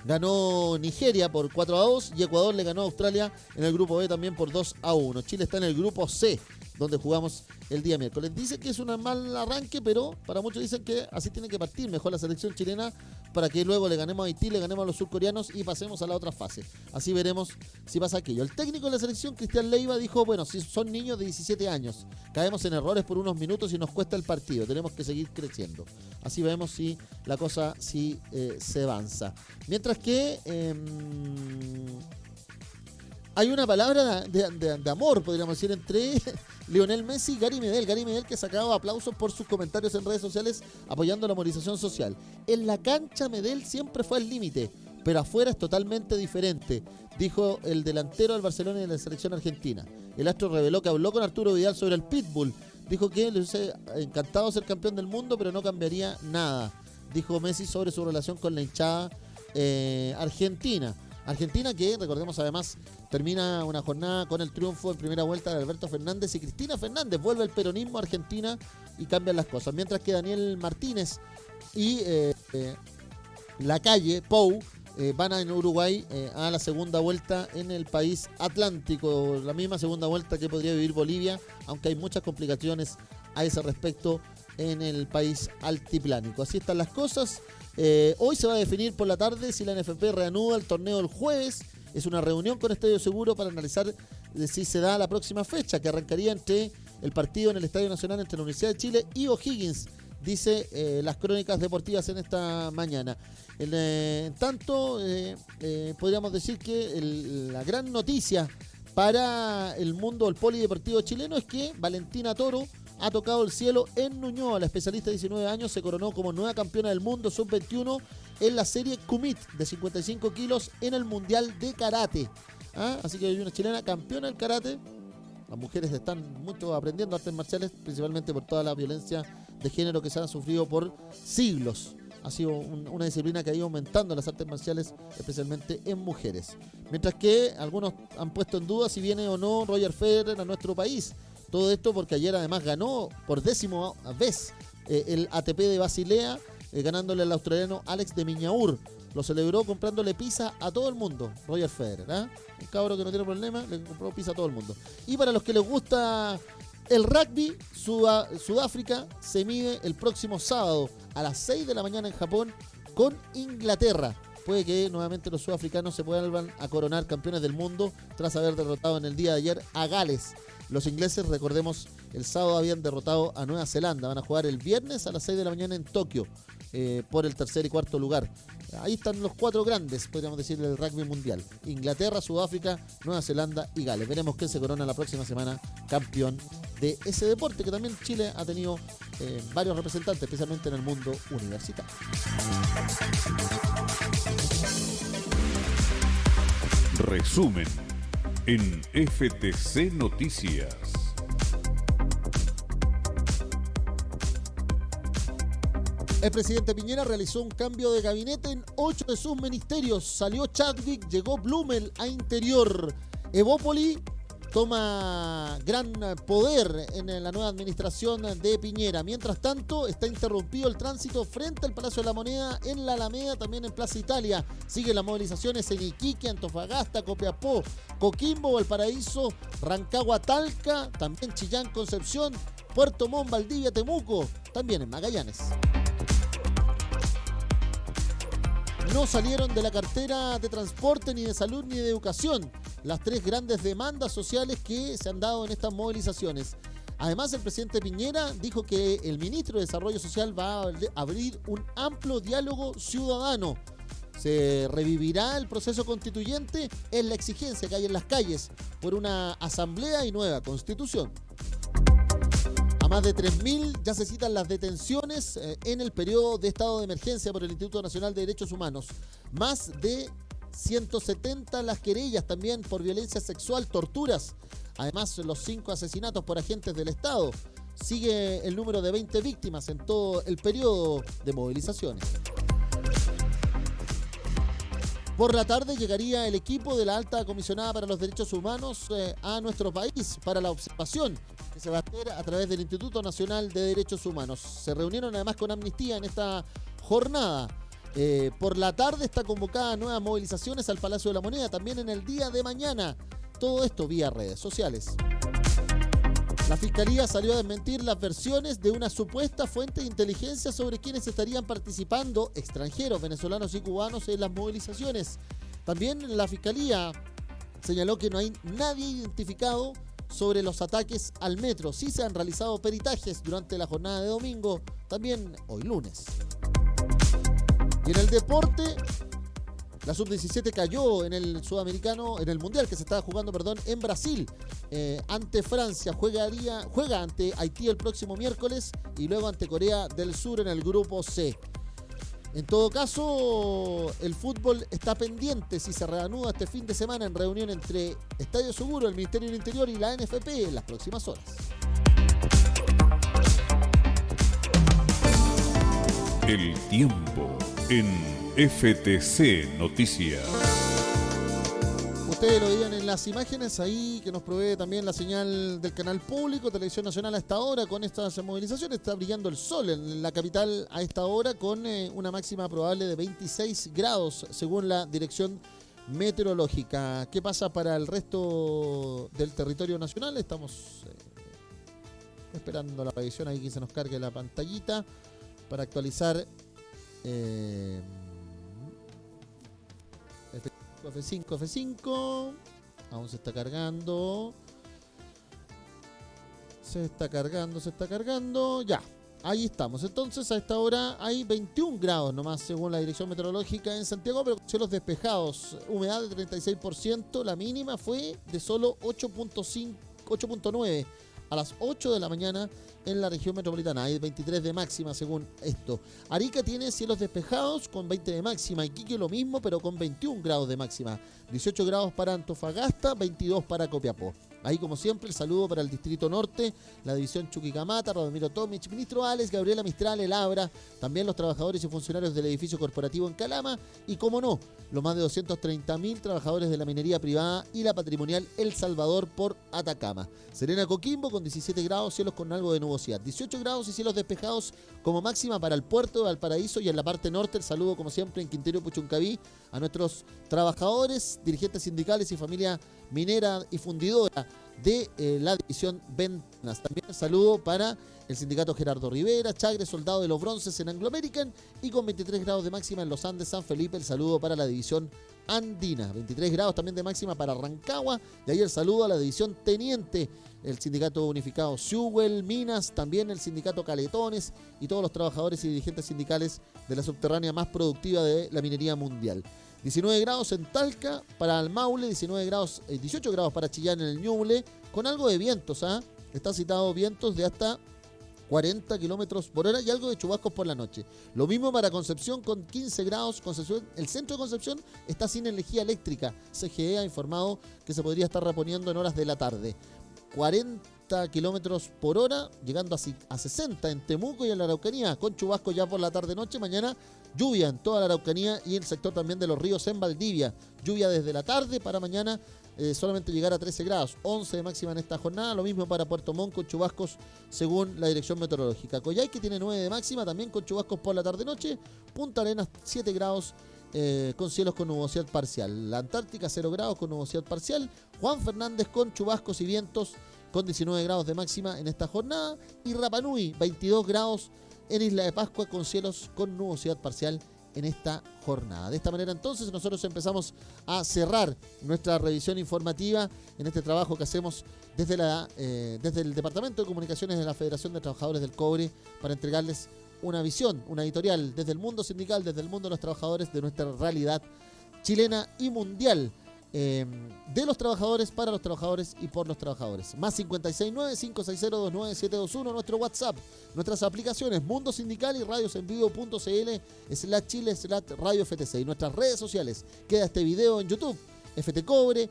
Ganó Nigeria por 4-2 y Ecuador le ganó a Australia en el grupo B también por 2-1. Chile está en el grupo C, donde jugamos el día miércoles. Dicen que es un mal arranque, pero para muchos dicen que así tiene que partir mejor la selección chilena para que luego le ganemos a Haití, le ganemos a los surcoreanos y pasemos a la otra fase. Así veremos si pasa aquello. El técnico de la selección, Cristian Leiva, dijo, bueno, si son niños de 17 años, caemos en errores por unos minutos y nos cuesta el partido, tenemos que seguir creciendo. Así vemos si la cosa sí se avanza. Mientras que hay una palabra de amor, podríamos decir, entre Lionel Messi y Gary Medel. Gary Medel, que sacaba aplausos por sus comentarios en redes sociales apoyando la movilización social. En la cancha Medel siempre fue al límite, pero afuera es totalmente diferente, dijo el delantero del Barcelona y de la selección argentina. El astro reveló que habló con Arturo Vidal sobre el Pitbull. Dijo que le hubiese encantado ser campeón del mundo, pero no cambiaría nada, dijo Messi sobre su relación con la hinchada argentina. Argentina que, recordemos además, termina una jornada con el triunfo en primera vuelta de Alberto Fernández y Cristina Fernández. Vuelve el peronismo a Argentina y cambian las cosas. Mientras que Daniel Martínez y Lacalle, Pou, van en Uruguay a la segunda vuelta en el país atlántico. La misma segunda vuelta que podría vivir Bolivia, aunque hay muchas complicaciones a ese respecto en el país altiplánico. Así están las cosas. Hoy se va a definir por la tarde si la NFP reanuda el torneo el jueves. Es una reunión con Estadio Seguro para analizar si se da la próxima fecha, que arrancaría entre el partido en el Estadio Nacional entre la Universidad de Chile y O'Higgins, dice las crónicas deportivas en esta mañana. En tanto, podríamos decir que la gran noticia para el mundo del polideportivo chileno es que Valentina Toro ha tocado el cielo en Ñuñoa. La especialista de 19 años se coronó como nueva campeona del mundo sub-21 en la serie Kumit de 55 kilos en el Mundial de Karate. Así que hay una chilena campeona del karate. Las mujeres están mucho aprendiendo artes marciales, principalmente por toda la violencia de género que se ha sufrido por siglos. Ha sido una disciplina que ha ido aumentando las artes marciales, especialmente en mujeres. Mientras que algunos han puesto en duda si viene o no Roger Federer a nuestro país. Todo esto porque ayer además ganó por 10ª vez el ATP de Basilea, ganándole al australiano Alex de Miñaur. Lo celebró comprándole pizza a todo el mundo, Roger Federer. Un cabro que no tiene problema, le compró pizza a todo el mundo. Y para los que les gusta el rugby, Sudáfrica se mide el próximo sábado a las 6 de la mañana en Japón con Inglaterra. Puede que nuevamente los sudafricanos se vuelvan a coronar campeones del mundo tras haber derrotado en el día de ayer a Gales. Los ingleses, recordemos, el sábado habían derrotado a Nueva Zelanda. Van a jugar el viernes a las 6 de la mañana en Tokio por el tercer y cuarto lugar. Ahí están los 4 grandes, podríamos decir, del rugby mundial. Inglaterra, Sudáfrica, Nueva Zelanda y Gales. Veremos quién se corona la próxima semana campeón de ese deporte, que también Chile ha tenido varios representantes, especialmente en el mundo universitario. Resumen en FTC Noticias. El presidente Piñera realizó un cambio de gabinete en 8 de sus ministerios. Salió Chadwick, llegó Blumel a Interior. Evópoli toma gran poder en la nueva administración de Piñera. Mientras tanto, está interrumpido el tránsito frente al Palacio de la Moneda, en la Alameda, también en Plaza Italia. Siguen las movilizaciones en Iquique, Antofagasta, Copiapó, Coquimbo, Valparaíso, Rancagua, Talca, también Chillán, Concepción, Puerto Montt, Valdivia, Temuco, también en Magallanes. No salieron de la cartera de transporte, ni de salud, ni de educación las tres grandes demandas sociales que se han dado en estas movilizaciones. Además, el presidente Piñera dijo que el ministro de Desarrollo Social va a abrir un amplio diálogo ciudadano. Se revivirá el proceso constituyente, es la exigencia que hay en las calles por una asamblea y nueva constitución. A más de 3.000 ya se citan las detenciones en el periodo de estado de emergencia por el Instituto Nacional de Derechos Humanos. Más de 170 las querellas también por violencia sexual, torturas. Además, los 5 asesinatos por agentes del Estado. Sigue el número de 20 víctimas en todo el periodo de movilizaciones. Por la tarde llegaría el equipo de la Alta Comisionada para los Derechos Humanos a nuestro país para la observación que se va a hacer a través del Instituto Nacional de Derechos Humanos. Se reunieron además con Amnistía en esta jornada. Por la tarde está convocada nuevas movilizaciones al Palacio de la Moneda, también en el día de mañana. Todo esto vía redes sociales. La Fiscalía salió a desmentir las versiones de una supuesta fuente de inteligencia sobre quienes estarían participando, extranjeros, venezolanos y cubanos, en las movilizaciones. También la Fiscalía señaló que no hay nadie identificado sobre los ataques al metro. Sí se han realizado peritajes durante la jornada de domingo, también hoy lunes. Y en el deporte, la sub-17 cayó en el sudamericano, en el mundial que se estaba jugando, en Brasil, ante Francia. Juega ante Haití el próximo miércoles y luego ante Corea del Sur en el grupo C. En todo caso, el fútbol está pendiente si se reanuda este fin de semana en reunión entre Estadio Seguro, el Ministerio del Interior y la NFP en las próximas horas. El tiempo en FTC Noticias. Ustedes lo veían en las imágenes ahí que nos provee también la señal del canal público, Televisión Nacional. A esta hora, con estas movilizaciones, está brillando el sol en la capital a esta hora, con una máxima probable de 26 grados según la dirección meteorológica. ¿Qué pasa para el resto del territorio nacional? Estamos esperando la revisión ahí que se nos cargue la pantallita para actualizar F5, aún se está cargando. Se está cargando. Ya, ahí estamos. Entonces, a esta hora hay 21 grados nomás, según la dirección meteorológica en Santiago, pero con cielos despejados. Humedad de 36%. La mínima fue de solo 8.9 a las 8 de la mañana en la región metropolitana. Hay 23 de máxima según esto. Arica tiene cielos despejados con 20 de máxima. Iquique lo mismo, pero con 21 grados de máxima. 18 grados para Antofagasta, 22 para Copiapó. Ahí, como siempre, el saludo para el Distrito Norte, la División Chuquicamata, Radomiro Tomic, Ministro Alex, Gabriela Mistral, El Abra, también los trabajadores y funcionarios del edificio corporativo en Calama y, como no, los más de 230.000 trabajadores de la minería privada y la patrimonial El Salvador por Atacama. Serena Coquimbo con 17 grados, cielos con algo de nubosidad. 18 grados y cielos despejados como máxima para el puerto de Valparaíso, y en la parte norte el saludo, como siempre, en Quintero y Puchuncaví a nuestros trabajadores, dirigentes sindicales y familia minera y fundidora de la división Ventanas. También el saludo para el sindicato Gerardo Rivera, Chagre, Soldado de los Bronces en Anglo American, y con 23 grados de máxima en los Andes San Felipe, el saludo para la división Andina. 23 grados también de máxima para Rancagua, y ahí el saludo a la división Teniente, el sindicato unificado Sewell, Minas, también el sindicato Caletones y todos los trabajadores y dirigentes sindicales de la subterránea más productiva de la minería mundial. 19 grados en Talca para el Maule, 18 grados para Chillán en el Ñuble, con algo de vientos, está citado vientos de hasta 40 kilómetros por hora y algo de chubascos por la noche. Lo mismo para Concepción con 15 grados. Concepción, el centro de Concepción está sin energía eléctrica. CGE ha informado que se podría estar reponiendo en horas de la tarde. 40 kilómetros por hora, llegando a 60 en Temuco y en la Araucanía, con chubasco ya por la tarde-noche. Mañana lluvia en toda la Araucanía y el sector también de los ríos en Valdivia. Lluvia desde la tarde para mañana solamente llegar a 13 grados, 11 de máxima en esta jornada, lo mismo para Puerto Montt con chubascos según la dirección meteorológica. Coyhaique tiene 9 de máxima, también con chubascos por la tarde-noche, Punta Arenas 7 grados con cielos con nubosidad parcial, la Antártica 0 grados con nubosidad parcial, Juan Fernández con chubascos y vientos con 19 grados de máxima en esta jornada, y Rapa Nui 22 grados en Isla de Pascua con cielos con nubosidad parcial en esta jornada. De esta manera entonces nosotros empezamos a cerrar nuestra revisión informativa en este trabajo que hacemos desde el Departamento de Comunicaciones de la Federación de Trabajadores del Cobre para entregarles una visión, una editorial desde el mundo sindical, desde el mundo de los trabajadores, de nuestra realidad chilena y mundial, de los trabajadores, para los trabajadores y por los trabajadores. Más 569-560-29721, nuestro WhatsApp, nuestras aplicaciones Mundo Sindical y radiosenvivo.cl/Chile/Radio FTC, y nuestras redes sociales. Queda este video en YouTube, FT Cobre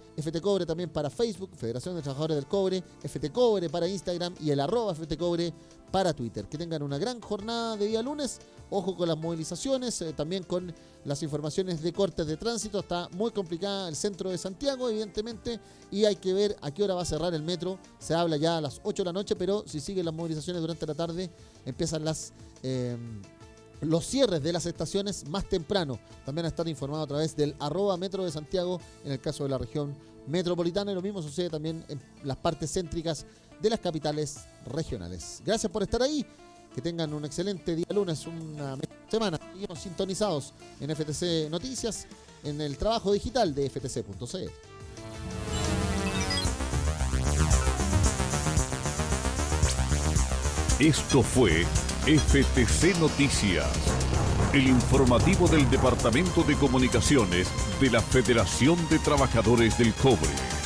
también para Facebook, Federación de Trabajadores del Cobre, FT Cobre para Instagram y el @FT Cobre para Twitter. Que tengan una gran jornada de día lunes. Ojo con las movilizaciones, también con las informaciones de cortes de tránsito. Está muy complicada el centro de Santiago, evidentemente, y hay que ver a qué hora va a cerrar el metro. Se habla ya a las 8 de la noche, pero si siguen las movilizaciones durante la tarde, empiezan los cierres de las estaciones más temprano. También a estar informado a través del @Metro de Santiago en el caso de la región metropolitana, y lo mismo sucede también en las partes céntricas de las capitales regionales. Gracias por estar ahí. Que tengan un excelente día lunes, una semana. Seguimos sintonizados en FTC Noticias, en el trabajo digital de ftc.cl. Esto fue FTC Noticias, el informativo del Departamento de Comunicaciones de la Federación de Trabajadores del Cobre.